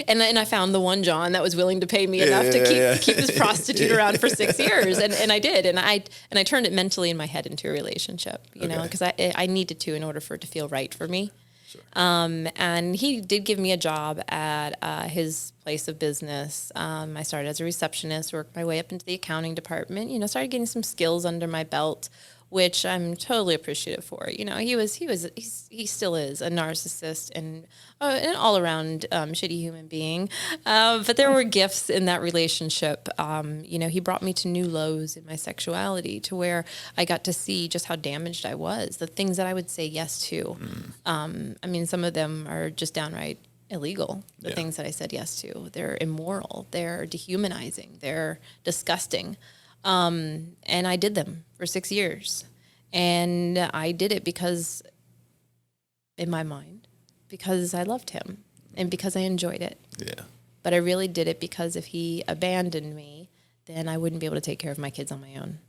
and I found the one John that was willing to pay me enough to keep this prostitute around for 6 years, and I did, and I turned it mentally in my head into a relationship, because I needed to in order for it to feel right for me. Sure. And he did give me a job at his place of business. I started as a receptionist, worked my way up into the accounting department, started getting some skills under my belt which I'm totally appreciative for. You know, he still is a narcissist and an all around shitty human being. But there were gifts in that relationship. You know, he brought me to new lows in my sexuality, to where I got to see just how damaged I was, the things that I would say yes to. I mean, some of them are just downright illegal. The things that I said yes to, they're immoral, they're dehumanizing, they're disgusting. And I did them for 6 years, and I did it because, in my mind, because I loved him and because I enjoyed it. Yeah. But I really did it because if he abandoned me, then I wouldn't be able to take care of my kids on my own.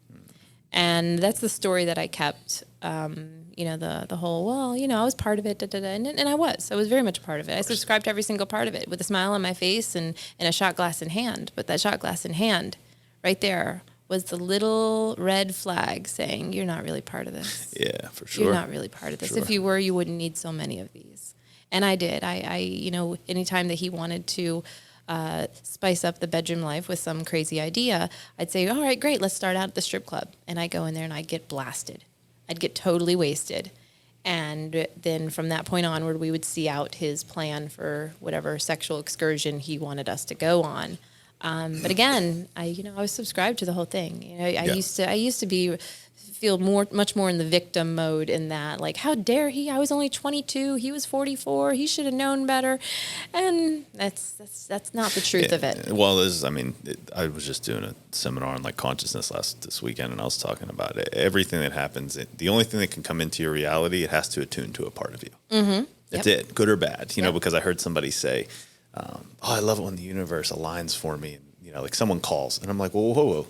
And that's the story that I kept, you know, the whole, well, you know, I was part of it, and I was very much a part of it. I subscribed to every single part of it with a smile on my face and a shot glass in hand. But that shot glass in hand right there was the little red flag saying, you're not really part of this. Yeah, for sure. You're not really part of this. Sure. If you were, you wouldn't need so many of these. And I did. I you know, anytime that he wanted to spice up the bedroom life with some crazy idea, I'd say, all right, great, let's start out at the strip club. And I go in there and I'd get blasted. I'd get totally wasted. And then from that point onward, we would see out his plan for whatever sexual excursion he wanted us to go on. But again, I was subscribed to the whole thing. You know, I used to feel much more in the victim mode, in that, like, how dare he? I was only 22. He was 44. He should have known better. And that's not the truth of it. Well, I was just doing a seminar on like consciousness this weekend, and I was talking about it. Everything that happens, the only thing that can come into your reality, it has to attune to a part of you. Mm-hmm. That's it, good or bad. You know, because I heard somebody say, I love it when the universe aligns for me. And, you know, like someone calls, and I'm like, whoa.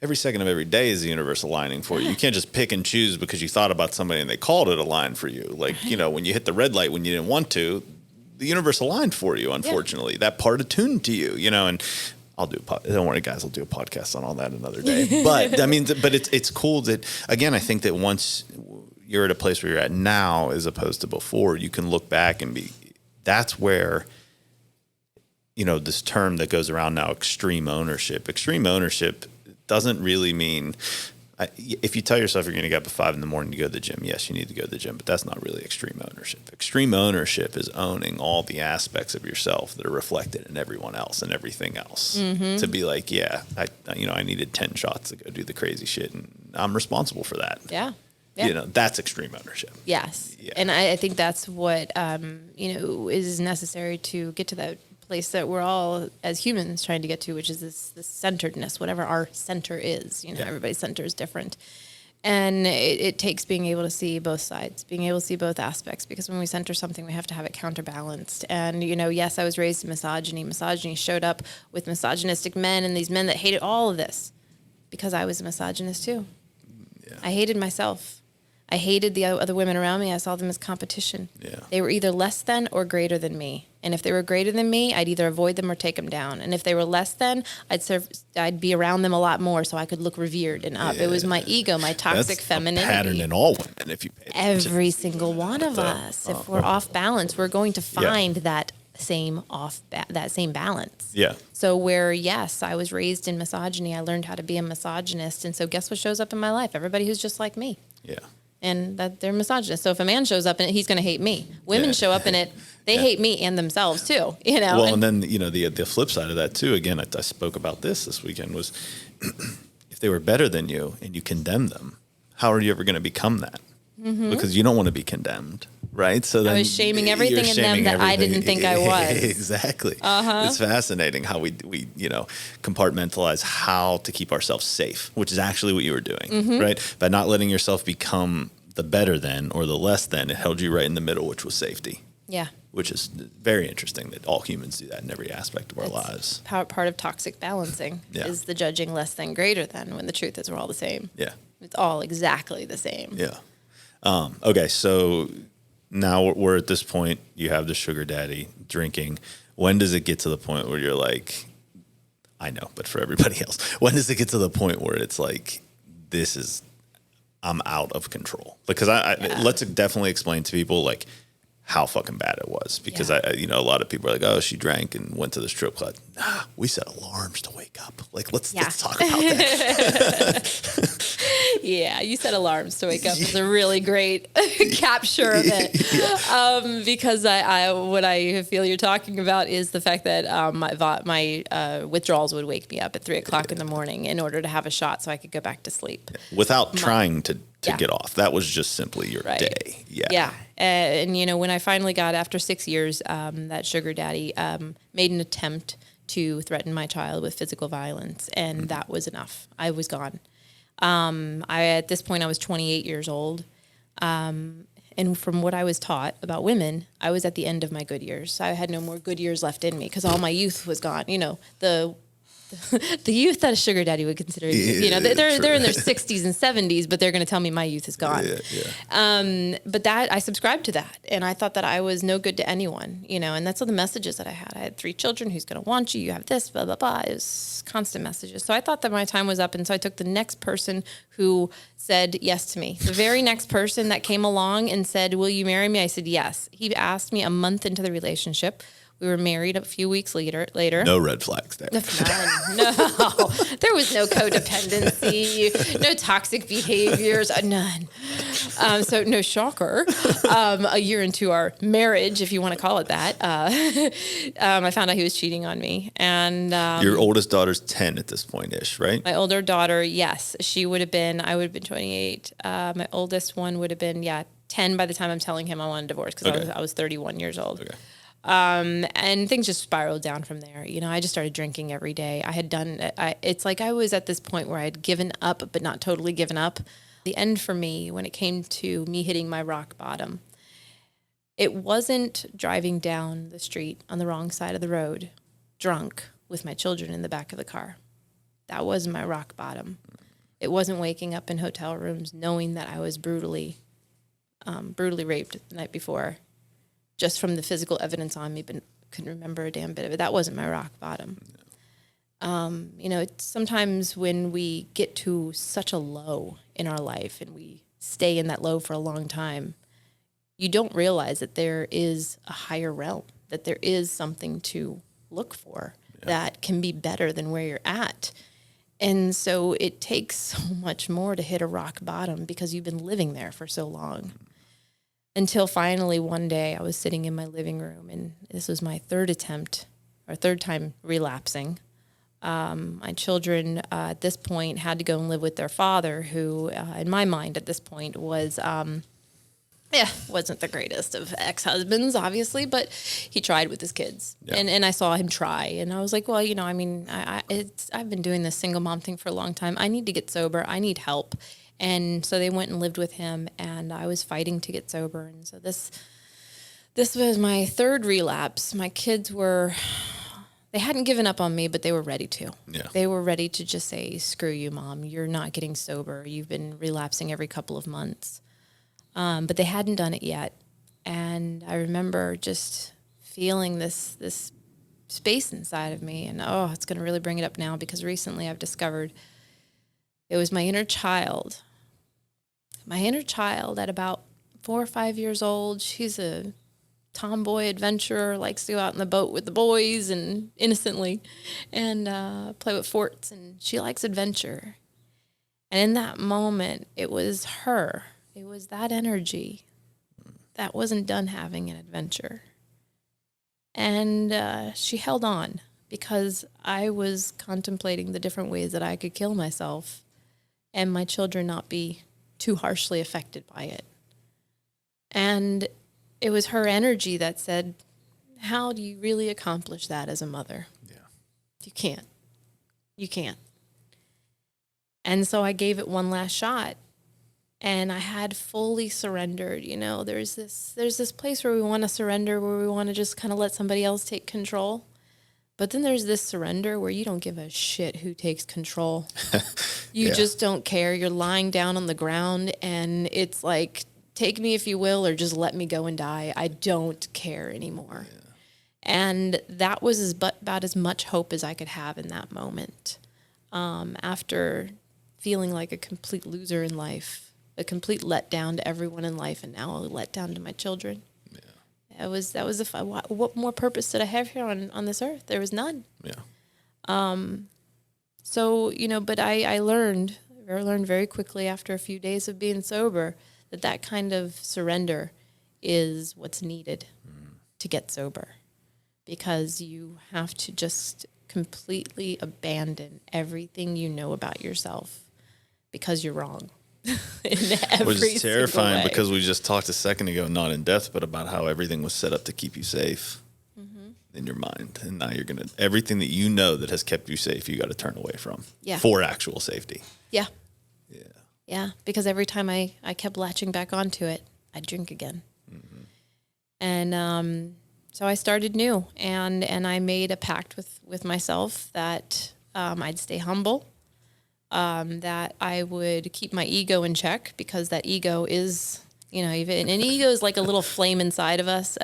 Every second of every day is the universe aligning for you. You can't just pick and choose because you thought about somebody and they called it align for you. Like, you know, when you hit the red light when you didn't want to, the universe aligned for you, unfortunately. Yeah. That part attuned to you, you know, and don't worry, guys, I'll do a podcast on all that another day. But, I mean, it's cool that, again, I think that once you're at a place where you're at now as opposed to before, you can look back and that's where, you know, this term that goes around now, extreme ownership doesn't really mean, if you tell yourself you're going to get up at 5 a.m. to go to the gym, yes, you need to go to the gym, but that's not really extreme ownership. Extreme ownership is owning all the aspects of yourself that are reflected in everyone else and everything else. Mm-hmm. To be like, I needed 10 shots to go do the crazy shit, and I'm responsible for that. Yeah. You know, that's extreme ownership. Yes. Yeah. And I think that's what, is necessary to get to that place that we're all as humans trying to get to, which is this centeredness, whatever our center is. You know, everybody's center is different. And it takes being able to see both sides, being able to see both aspects, because when we center something, we have to have it counterbalanced. And, you know, yes, I was raised in misogyny. Misogyny showed up with misogynistic men and these men that hated all of this, because I was a misogynist too. Yeah. I hated myself. I hated the other women around me. I saw them as competition. Yeah. They were either less than or greater than me. And if they were greater than me, I'd either avoid them or take them down. And if they were less than, I'd be around them a lot more so I could look revered and up. Yeah. It was my ego, my toxic femininity. That's a pattern in all women, if you pay attention. Every single one of us. If we're off balance, we're going to find that same balance. Yeah. So where, yes, I was raised in misogyny, I learned how to be a misogynist. And so guess what shows up in my life? Everybody who's just like me. Yeah. And that they're misogynist. So if a man shows up in it, he's going to hate me. Women show up in it, they hate me and themselves too. You know. Well, and then, you know, the flip side of that too. Again, I spoke about this weekend, was if they were better than you and you condemn them, how are you ever going to become that? Mm-hmm. Because you don't want to be condemned, right? So then I was shaming everything in them that I didn't think I was. Exactly. Uh-huh. It's fascinating how we compartmentalize how to keep ourselves safe, which is actually what you were doing, right? By not letting yourself become the better than or the less than, it held you right in the middle, which was safety. Yeah. Which is very interesting that all humans do that in every aspect of our lives. Part of toxic balancing is the judging less than greater than, when the truth is we're all the same. Yeah. It's all exactly the same. Yeah. Okay, so now we're at this point, you have the sugar daddy drinking. When does it get to the point where you're like, I know, but for everybody else, when does it get to the point where it's like, I'm out of control? Because let's definitely explain to people like how fucking bad it was, because a lot of people are like, oh, she drank and went to the strip club. Nah, we set alarms to wake up. Like, let's talk about that. Yeah, you set alarms to wake up is a really great capture of it. Because I what I feel you're talking about is the fact that my withdrawals would wake me up at 3:00 in the morning in order to have a shot so I could go back to sleep. Without trying to get off. That was just simply your day. Yeah. Yeah. And, when I finally got, after 6 years, that sugar daddy made an attempt to threaten my child with physical violence, and that was enough. I was gone. At this point, I was 28 years old. And from what I was taught about women, I was at the end of my good years. I had no more good years left in me because all my youth was gone. The youth that a sugar daddy would consider, they're in their 60s and 70s, but they're going to tell me my youth is gone. But that I subscribed to that, and I thought that I was no good to anyone, and that's all the messages that I had. I had 3 children. Who's going to want you? You have this, blah, blah, blah. It was constant messages. So I thought that my time was up, and so I took the next person who said yes to me. The very next person that came along and said, "Will you marry me?" I said yes. He asked me a month into the relationship. We were married a few weeks later. No red flags there. None. No, there was no codependency, no toxic behaviors, none. So no shocker. A year into our marriage, if you want to call it that, I found out he was cheating on me. And your oldest daughter's 10 at this point-ish, right? My older daughter, yes, I would have been 28. My oldest one would have been 10 by the time I'm telling him I want a divorce because I was 31 years old. Okay. And things just spiraled down from there. I just started drinking every day. It's like I was at this point where I had given up, but not totally given up. The end for me, when it came to me hitting my rock bottom, it wasn't driving down the street on the wrong side of the road, drunk with my children in the back of the car. That wasn't my rock bottom. It wasn't waking up in hotel rooms knowing that I was brutally raped the night before. Just from the physical evidence on me, but couldn't remember a damn bit of it. That wasn't my rock bottom. No. It's sometimes when we get to such a low in our life and we stay in that low for a long time, you don't realize that there is a higher realm, that there is something to look for that can be better than where you're at. And so it takes so much more to hit a rock bottom because you've been living there for so long. Until finally one day I was sitting in my living room, and this was my third time relapsing. My children at this point had to go and live with their father, who in my mind at this point was, wasn't the greatest of ex-husbands, obviously, but he tried with his kids. Yeah. And I saw him try, and I was like, well, I've been doing this single mom thing for a long time. I need to get sober. I need help. And so they went and lived with him, and I was fighting to get sober. And so this was my third relapse. My kids they hadn't given up on me, but they were ready to. Yeah. They were ready to just say, screw you, Mom. You're not getting sober. You've been relapsing every couple of months. But they hadn't done it yet. And I remember just feeling this space inside of me. And, it's going to really bring it up now because recently I've discovered it was my inner child. My inner child at about 4 or 5 years old. She's a tomboy adventurer, likes to go out in the boat with the boys and innocently and play with forts. And she likes adventure. And in that moment, it was her. It was that energy that wasn't done having an adventure. And she held on because I was contemplating the different ways that I could kill myself and my children not be too harshly affected by it. And it was her energy that said, how do you really accomplish that as a mother? Yeah. You can't. You can't. And so I gave it one last shot. And I had fully surrendered. There's this place where we want to surrender, where we want to just kind of let somebody else take control. But then there's this surrender where you don't give a shit who takes control. You just don't care. You're lying down on the ground and it's like, take me if you will, or just let me go and die. I don't care anymore. Yeah. And that was about as much hope as I could have in that moment. After feeling like a complete loser in life, a complete letdown to everyone in life, and now a letdown to my children. That was what more purpose did I have here on this earth? There was none. Yeah. So, but I learned learned very quickly after a few days of being sober that kind of surrender is what's needed to get sober, because you have to just completely abandon everything you know about yourself because you're wrong. Which is terrifying, because we just talked a second ago, not in depth, but about how everything was set up to keep you safe in your mind. And now you're going to, everything that you know that has kept you safe, you got to turn away from for actual safety. Yeah. Yeah. Because every time I kept latching back onto it, I'd drink again. And so I started new, and I made a pact with myself that I'd stay humble, that I would keep my ego in check, because that ego is, even an ego is like a little flame inside of us.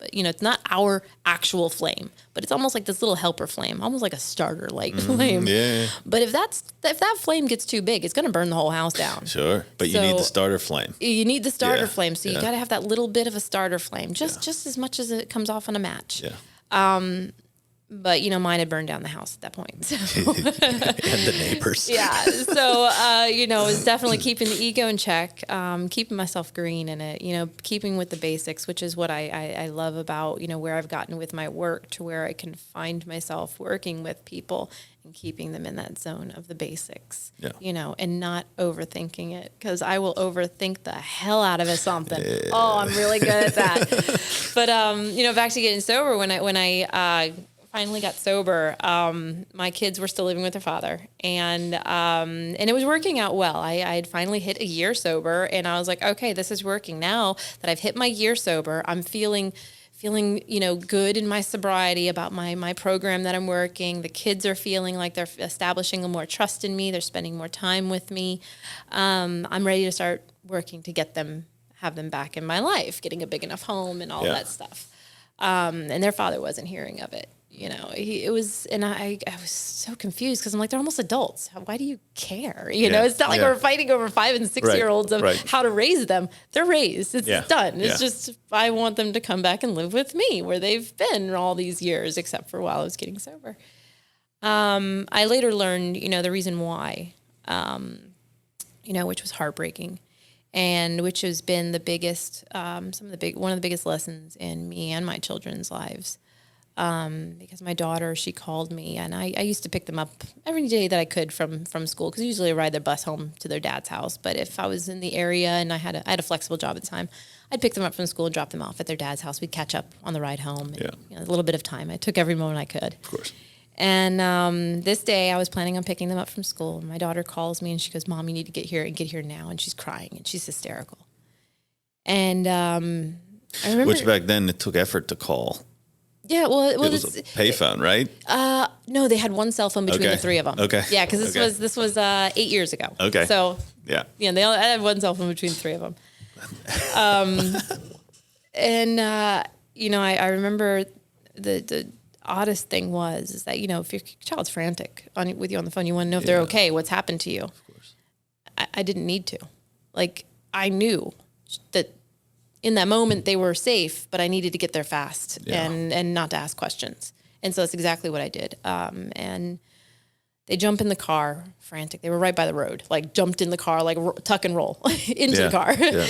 It's not our actual flame, but it's almost like this little helper flame, almost like a starter flame. Yeah. But if that flame gets too big, it's going to burn the whole house down. Sure. But you need the starter flame. You need the starter flame. So you got to have that little bit of a starter flame, just as much as it comes off on a match. Yeah. But, mine had burned down the house at that point. So. And the neighbors. Yeah. So, it was definitely keeping the ego in check, keeping myself green in it, keeping with the basics, which is what I love about, where I've gotten with my work, to where I can find myself working with people and keeping them in that zone of the basics, and not overthinking it, because I will overthink the hell out of something. Yeah. Oh, I'm really good at that. But, back to getting sober, when I finally got sober, my kids were still living with their father, and it was working out well. I had finally hit a year sober, and I was like, okay, this is working. Now that I've hit my year sober, I'm feeling good in my sobriety, about my program that I'm working. The kids are feeling like they're establishing a more trust in me. They're spending more time with me. I'm ready to start working to have them back in my life, getting a big enough home and all that stuff. And their father wasn't hearing of it. I was so confused, because I'm like, they're almost adults. Why do you care? It's not like we're fighting over 5 and 6 year olds of how to raise them. They're raised. It's done. It's just, I want them to come back and live with me where they've been all these years, except for while I was getting sober. I later learned, the reason why, which was heartbreaking, and which has been the biggest, one of the biggest lessons in me and my children's lives. Because my daughter, she called me, and I used to pick them up every day that I could from school, because usually I ride their bus home to their dad's house. But if I was in the area and I had a flexible job at the time, I'd pick them up from school and drop them off at their dad's house. We'd catch up on the ride home. And, a little bit of time. I took every moment I could. Of course. And this day I was planning on picking them up from school. My daughter calls me and she goes, "Mom, you need to get here now." And she's crying and she's hysterical. And I remember, which back then it took effort to call. Yeah, well, it was a payphone, right? No, they had one cell phone between the three of them. Okay. Yeah, because this was 8 years ago. Okay. So yeah, they all had one cell phone between the three of them. I remember the oddest thing is that if your child's frantic with you on the phone, you want to know if they're okay. What's happened to you? Of course. I didn't need to. I knew that in that moment they were safe, but I needed to get there fast and not to ask questions. And so that's exactly what I did. And they jump in the car, frantic. They were right by the road, jumped in the car, tuck and roll into the car. Yeah.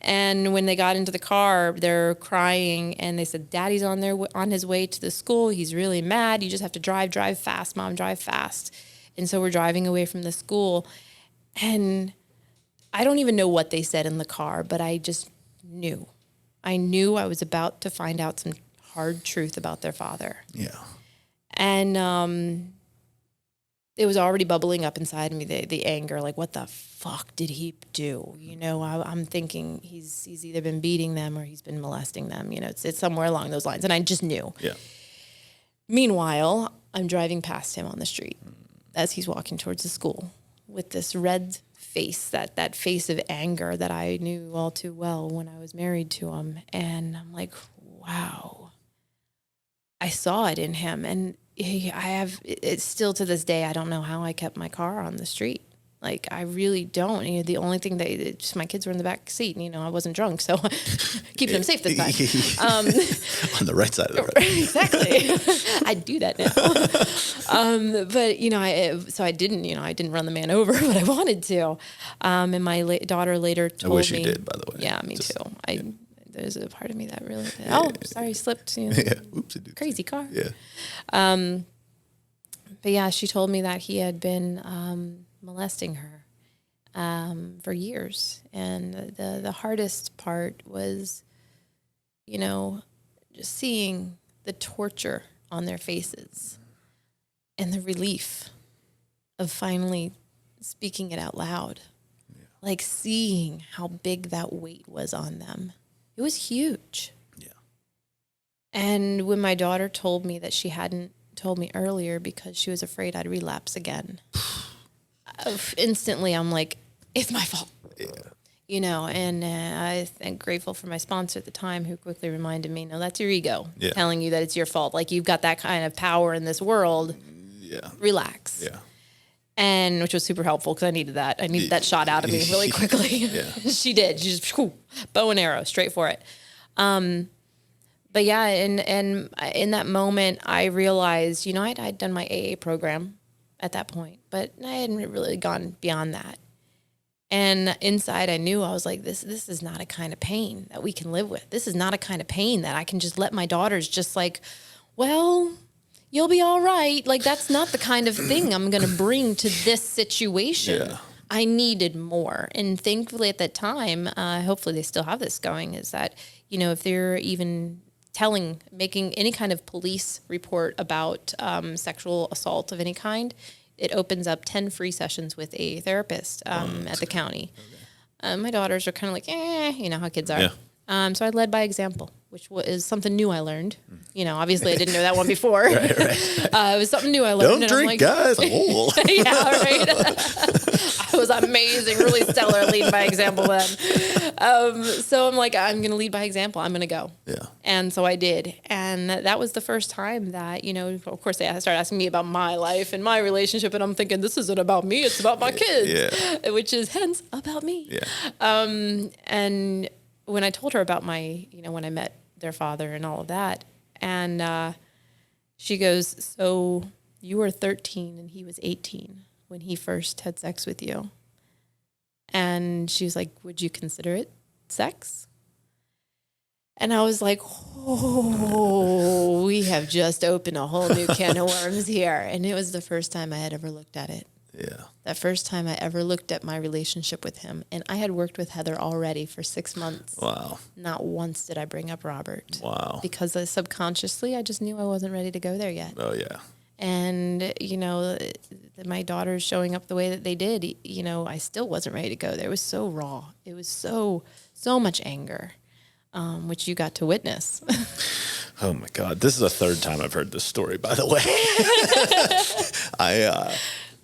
And when they got into the car, they're crying, and they said, "Daddy's on his way to the school. He's really mad. You just have to drive fast, Mom, drive fast." And so we're driving away from the school, and I don't even know what they said in the car, but I just knew. I knew I was about to find out some hard truth about their father. Yeah. And it was already bubbling up inside of me, the anger, what the fuck did he do? I'm thinking he's either been beating them or he's been molesting them. It's somewhere along those lines. And I just knew. Yeah. Meanwhile, I'm driving past him on the street as he's walking towards the school with this red face, that face of anger that I knew all too well when I was married to him. And I'm like, wow, I saw it in him. And it's still to this day, I don't know how I kept my car on the street. Like, I really don't. You know, the only thing that just my kids were in the back seat, and, you know, I wasn't drunk, so keeping them safe this time. On the right side of the road. Exactly. I'd do that now. But, you know, I didn't run the man over, but I wanted to. And my daughter later told me. I wish you did, by the way. Yeah, me too. There's a part of me that really, sorry, slipped. You know, Oopsie. crazy car. Yeah. But yeah, she told me that he had been molesting her for years. And the hardest part was, you know, just seeing the torture on their faces and the relief of finally speaking it out loud. Yeah. Like seeing how big that weight was on them. It was huge. Yeah. And when my daughter told me that she hadn't told me earlier because she was afraid I'd relapse again, instantly I'm like, it's my fault. Yeah. You know, and I'm grateful for my sponsor at the time who quickly reminded me, no, that's your ego telling you that it's your fault. Like, you've got that kind of power in this world. Yeah. Relax. Yeah. And which was super helpful because I needed that. I needed that shot out of me really quickly. Yeah. She did. She just bow and arrow straight for it. But yeah, and in that moment, I realized, you know, I'd done my AA program at that point, but I hadn't really gone beyond that. And inside, I knew, I was like, this is not a kind of pain that we can live with. This is not a kind of pain that I can just let my daughters just like, well, you'll be all right. Like, that's not the kind of thing I'm going to bring to this situation. Yeah. I needed more. And thankfully at that time, hopefully they still have this going, is that, you know, if they're even making any kind of police report about sexual assault of any kind, it opens up 10 free sessions with a therapist at the county. Okay. My daughters are kind of like, you know how kids are. Yeah. So I led by example, which is something new I learned. You know, obviously I didn't know that one before. Right. It was something new I learned. Don't drink, guys. Yeah, right. I was amazing, really stellar leading by example then. So I'm like, I'm going to lead by example. I'm going to go. Yeah. And so I did. And that was the first time that, you know, of course they started asking me about my life and my relationship. And I'm thinking, this isn't about me. It's about my kids, which is hence about me. Yeah. And when I told her about when I met their father and all of that, and she goes, so you were 13 and he was 18 when he first had sex with you. And she was like, would you consider it sex? And I was like, oh, we have just opened a whole new can of worms here. And it was the first time I had ever looked at it. Yeah. That first time I ever looked at my relationship with him. And I had worked with Heather already for 6 months. Wow. Not once did I bring up Robert. Wow. Because subconsciously, I just knew I wasn't ready to go there yet. Oh, yeah. And, you know, my daughters showing up the way that they did, you know, I still wasn't ready to go there. It was so raw. It was so much anger, which you got to witness. Oh, my God. This is the third time I've heard this story, by the way.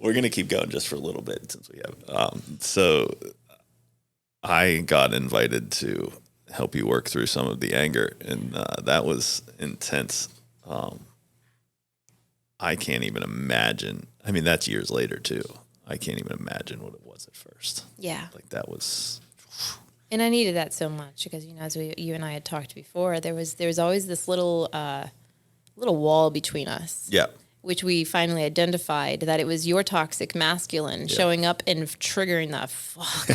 We're going to keep going just for a little bit since we have. So I got invited to help you work through some of the anger, and that was intense. I can't even imagine. I mean, that's years later, too. I can't even imagine what it was at first. Yeah. Like, that was... And I needed that so much because, you know, as you and I had talked before, there was always this little wall between us. Yeah. Which we finally identified that it was your toxic masculine showing up and triggering the fuck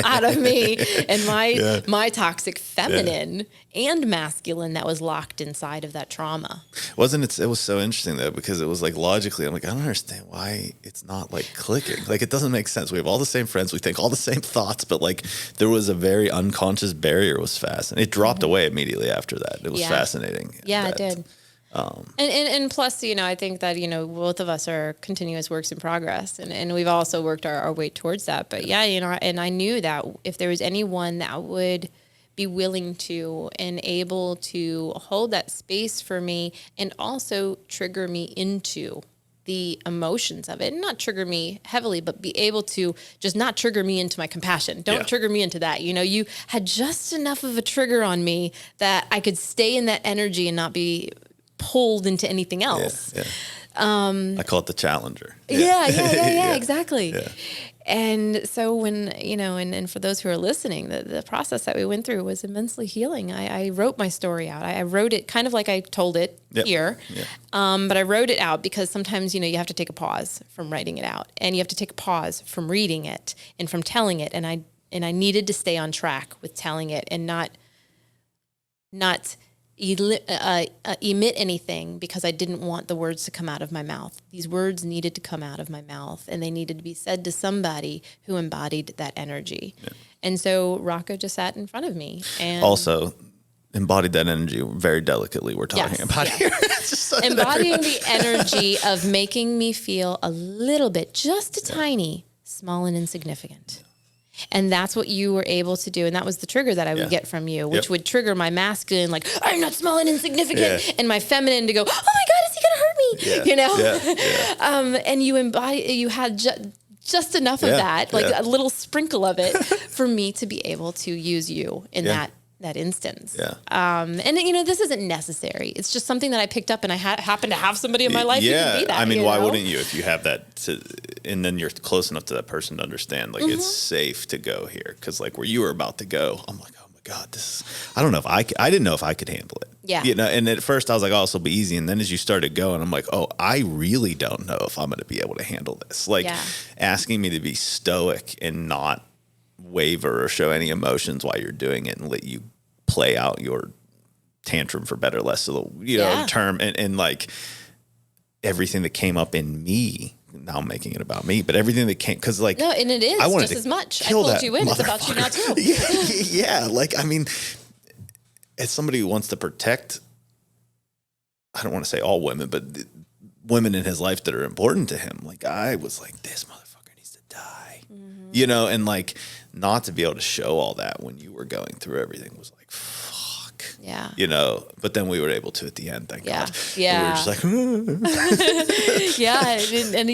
out of me, and my toxic feminine and masculine that was locked inside of that trauma. Wasn't it? It was so interesting though, because it was like logically, I'm like, I don't understand why it's not like clicking. Like, it doesn't make sense. We have all the same friends, we think all the same thoughts, but like there was a very unconscious barrier was fast, and it dropped away immediately after that. It was fascinating. Yeah, it did. And plus, you know, I think that, you know, both of us are continuous works in progress, and we've also worked our way towards that. But yeah, you know, and I knew that if there was anyone that would be willing to and able to hold that space for me and also trigger me into the emotions of it, and not trigger me heavily, but be able to just not trigger me into my compassion. Don't trigger me into that. You know, you had just enough of a trigger on me that I could stay in that energy and not be pulled into anything else. I call it the challenger. Yeah, exactly. Yeah. And so when, and for those who are listening, the process that we went through was immensely healing. I wrote my story out. I wrote it kind of like I told it here, but I wrote it out because sometimes, you have to take a pause from writing it out, and you have to take a pause from reading it and from telling it. And I needed to stay on track with telling it and not emit anything, because I didn't want the words to come out of my mouth. These words needed to come out of my mouth, and they needed to be said to somebody who embodied that energy. Yeah. And so Rocco just sat in front of me and also embodied that energy very delicately. We're talking about here. Embodying the energy of making me feel a little bit, just a tiny, small and insignificant. And that's what you were able to do. And that was the trigger that I would get from you, which would trigger my masculine, like, I'm not small and insignificant. And my feminine to go, oh my God, is he going to hurt me? And you had just enough of that, like a little sprinkle of it for me to be able to use you in that instance. And this isn't necessary. It's just something that I picked up, and I happen to have somebody in my life who can be that. I mean, why wouldn't you if you have that and then you're close enough to that person to understand, like, it's safe to go here. Cause like where you were about to go, I'm like, oh my God, I don't know if I didn't know if I could handle it. Yeah. And at first I was like, oh, this will be easy. And then as you started going, I'm like, oh, I really don't know if I'm going to be able to handle this. Like asking me to be stoic and not waver or show any emotions while you're doing it and let you play out your tantrum, for better or less of the term, and like everything that came up in me. Now I'm making it about me, but everything that came, because like no, and it is I wanted just to as much. I pulled you in. It's about you now too. yeah. Like, I mean, as somebody who wants to protect, I don't want to say all women, but women in his life that are important to him. Like, I was like, this motherfucker needs to die, and like not to be able to show all that when you were going through everything was like, fuck. Yeah. But then we were able to at the end, thank God. Yeah. And we were just like, and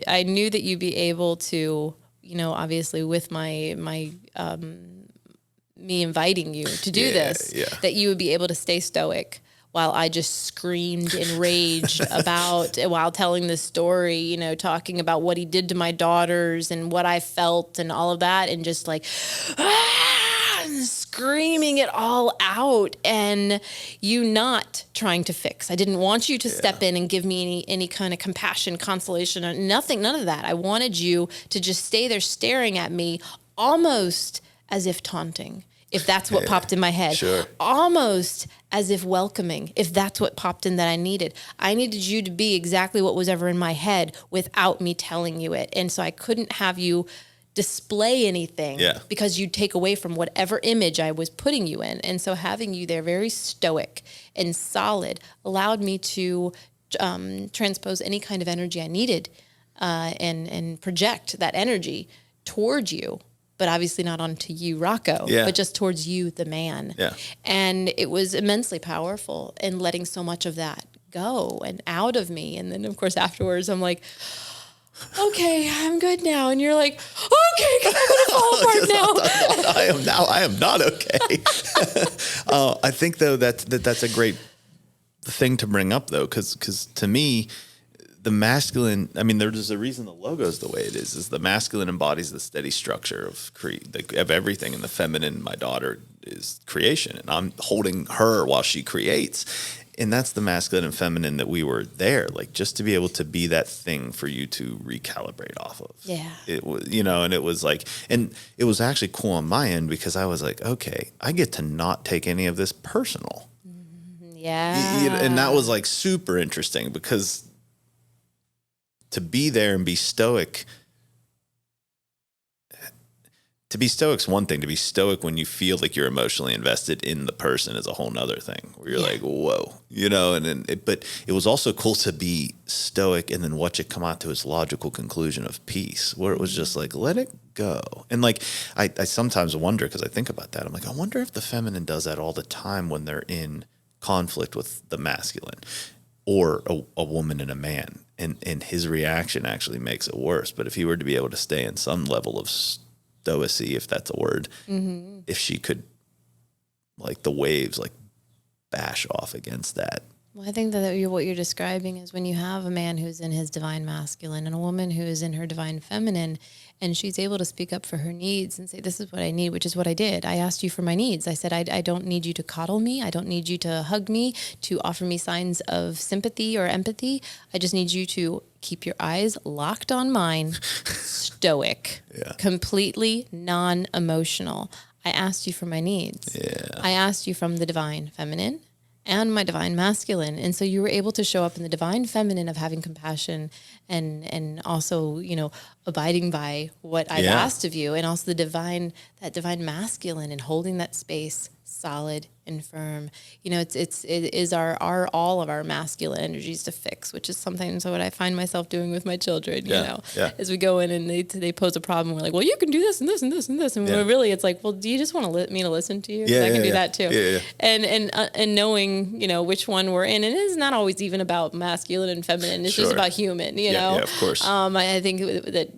I knew that you'd be able to, obviously with my me inviting you to do this, that you would be able to stay stoic while I just screamed and raged while telling this story, talking about what he did to my daughters and what I felt and all of that, and just like, screaming it all out, and you not trying to fix. I didn't want you to step in and give me any kind of compassion, consolation, or nothing, none of that. I wanted you to just stay there staring at me, almost as if taunting, if that's what popped in my head. Sure. Almost as if welcoming, if that's what popped in that I needed. I needed you to be exactly what was ever in my head without me telling you it. And so I couldn't have you display anything because you'd take away from whatever image I was putting you in. And so having you there very stoic and solid allowed me to transpose any kind of energy I needed and project that energy towards you, but obviously not onto you, Rocco, but just towards you, the man. Yeah. And it was immensely powerful in letting so much of that go and out of me. And then, of course, afterwards, I'm like, okay, I'm good now. And you're like, okay, because I'm going to fall apart now. I am not okay. I think, though, that's a great thing to bring up, though, because to me, the masculine, I mean, there's a reason the logo is the way it is the masculine embodies the steady structure of everything, and the feminine, my daughter, is creation, and I'm holding her while she creates. And that's the masculine and feminine that we were there, like just to be able to be that thing for you to recalibrate off of. Yeah. It was, and it was like, and it was actually cool on my end because I was like, okay, I get to not take any of this personal. Yeah. And that was like super interesting because to be there and be stoic. To be stoic's one thing. To be stoic when you feel like you're emotionally invested in the person is a whole nother thing. Where you're like, whoa, but it was also cool to be stoic and then watch it come out to its logical conclusion of peace, where it was just like, let it go. And like, I sometimes wonder, because I think about that, I'm like, I wonder if the feminine does that all the time when they're in conflict with the masculine or a woman and a man. And his reaction actually makes it worse. But if he were to be able to stay in some level of stoicy, if that's a word, if she could, like the waves, like bash off against that Well, I think that what you're describing is when you have a man who's in his divine masculine and a woman who is in her divine feminine, and she's able to speak up for her needs and say, this is what I need, which is what I did. I asked you for my needs. I said, I don't need you to coddle me. I don't need you to hug me, to offer me signs of sympathy or empathy. I just need you to keep your eyes locked on mine, stoic, completely non-emotional. I asked you for my needs. I asked you from the divine feminine and my divine masculine. And so you were able to show up in the divine feminine of having compassion and also, abiding by what I've asked of you, and also that divine masculine and holding that space solid and firm. It is all of our masculine energies to fix, which is sometimes what I find myself doing with my children, as we go in and they pose a problem. We're like, well, you can do this and this and this and this. And really it's like, well, do you just want me to listen to you? I can do that too. And knowing, which one we're in. And it is not always even about masculine and feminine. It's just about human, Yeah, of course. I think that,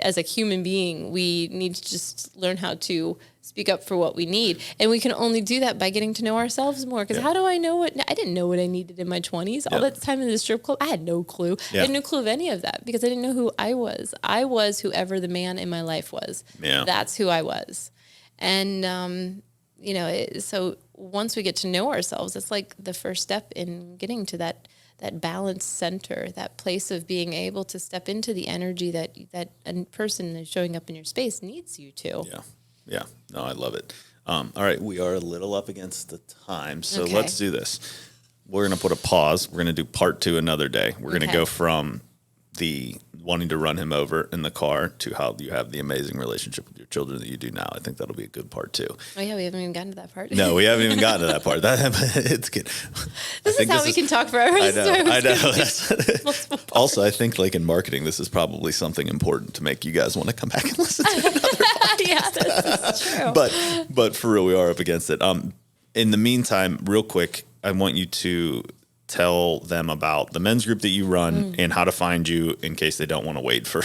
as a human being, we need to just learn how to speak up for what we need. And we can only do that by getting to know ourselves more. Because how do I know I didn't know what I needed in my 20s. All that time in the strip club, I had no clue. I had no clue of any of that because I didn't know who I was. I was whoever the man in my life was. Yeah. That's who I was. And, so once we get to know ourselves, it's like the first step in getting to that balanced center, that place of being able to step into the energy that a person is showing up in your space needs you to. Yeah. No, I love it. All right. We are a little up against the time, so let's do this. We're going to put a pause. We're going to do part 2 another day. We're going to go from the wanting to run him over in the car to how you have the amazing relationship with your children that you do now. I think that'll be a good part 2. Oh yeah, we haven't even gotten to that part. No, we haven't even gotten to that part. It's good. This is how we can talk forever. I know. Also, I think like in marketing, this is probably something important to make you guys want to come back and listen to another podcast. Yeah, that's true. But for real, we are up against it. In the meantime, real quick, I want you to tell them about the men's group that you run and how to find you in case they don't want to wait for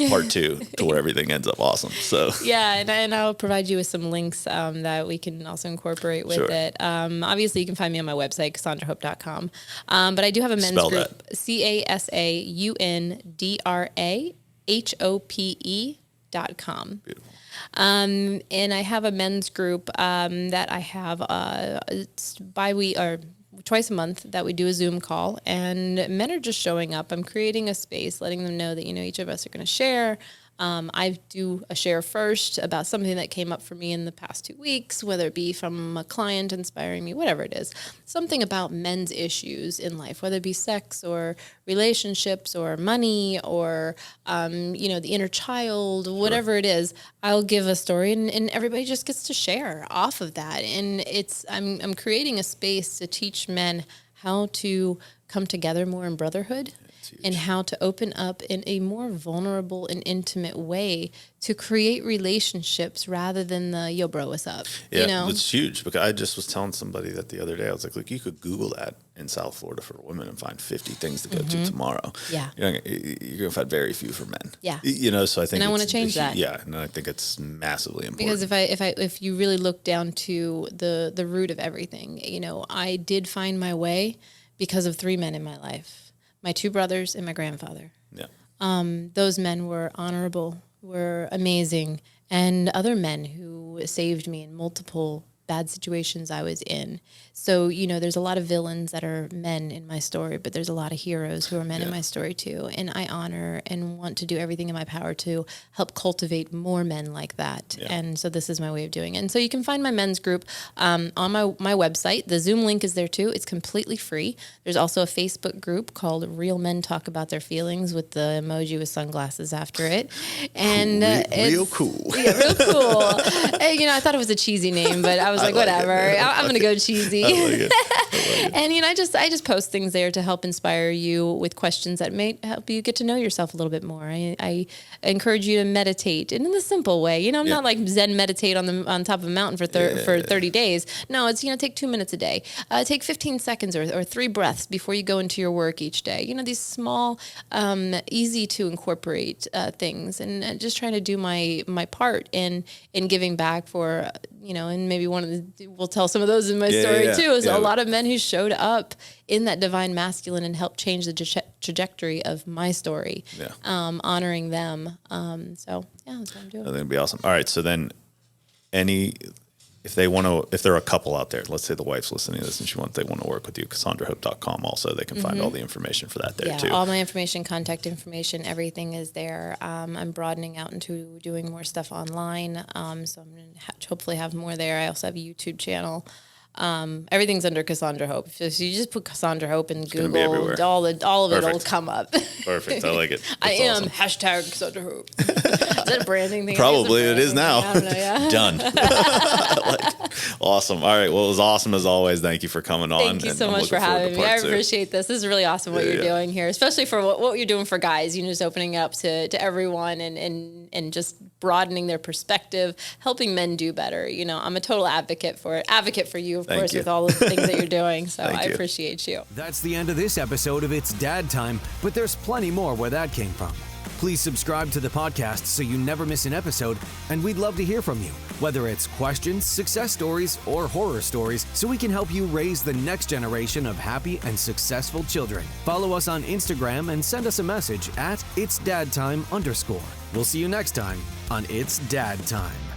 part 2 to where everything ends up awesome. So and I'll provide you with some links that we can also incorporate with it. Obviously, you can find me on my website, CasaundraHope.com. But I do have a men's Spell group, that. CasaundraHope.com. Beautiful. And I have a men's group that I have twice a month that we do a Zoom call, and men are just showing up. I'm creating a space, letting them know that, each of us are going to share. I do a share first about something that came up for me in the past 2 weeks, whether it be from a client inspiring me, whatever it is, something about men's issues in life, whether it be sex or relationships or money or, the inner child, whatever it is. I'll give a story and everybody just gets to share off of that. And I'm creating a space to teach men how to come together more in brotherhood. And how to open up in a more vulnerable and intimate way to create relationships rather than the yo bro, what's up? Yeah, it's huge because I just was telling somebody that the other day. I was like, look, you could Google that in South Florida for women and find 50 things to go to tomorrow. Yeah, you're gonna find very few for men. Yeah, so I think I want to change that. Yeah, and I think it's massively important because if you really look down to the root of everything, I did find my way because of 3 men in my life. My 2 brothers and my grandfather. Yeah. Those men were honorable, were amazing, and other men who saved me in multiple bad situations I was in. So, there's a lot of villains that are men in my story, but there's a lot of heroes who are men in my story too. And I honor and want to do everything in my power to help cultivate more men like that. Yeah. And so this is my way of doing it. And so you can find my men's group on my website. The Zoom link is there too. It's completely free. There's also a Facebook group called Real Men Talk About Their Feelings with the emoji with sunglasses after it. And real cool. Yeah, real cool. I thought it was a cheesy name, but I was like, whatever. I'm going to go cheesy. I like it. And I just post things there to help inspire you with questions that may help you get to know yourself a little bit more. I encourage you to meditate, and in the simple way. I'm not like Zen meditate on top of a mountain for 30 days. No, it's take 2 minutes a day. Take 15 seconds or 3 breaths before you go into your work each day. These small, easy to incorporate things, and just trying to do my part in giving back for. And maybe we'll tell some of those in my story too. Is a lot of men men who showed up in that divine masculine and helped change the trajectory of my story. Yeah. Honoring them. So yeah, that's what I'm doing. I think it'd be awesome. All right. So then if they're a couple out there, let's say the wife's listening to this and they want to work with you, CassundraHope.com also, they can find all the information for that there too. All my information, contact information, everything is there. I'm broadening out into doing more stuff online. So I'm going to hopefully have more there. I also have a YouTube channel. Everything's under Cassundra Hope. So you just put Cassundra Hope in Google, all of it will come up. Perfect. I like it. I am hashtag Cassundra Hope. Is that a branding thing? Probably it is now. I don't know, yeah. Done. Awesome. All right. Well, it was awesome as always. Thank you for coming on. Thank you so much for having me. I appreciate this. This is really awesome what you're doing here, especially for what you're doing for guys. You know, just opening up to everyone and just broadening their perspective, helping men do better. You know, I'm a total advocate for it. Advocate for you, of course, with all of the things that you're doing. So I appreciate you. That's the end of this episode of It's Dad Time, but there's plenty more where that came from. Please subscribe to the podcast so you never miss an episode, and we'd love to hear from you, whether it's questions, success stories, or horror stories, so we can help you raise the next generation of happy and successful children. Follow us on Instagram and send us a message at itsdadtime_. We'll see you next time on It's Dad Time.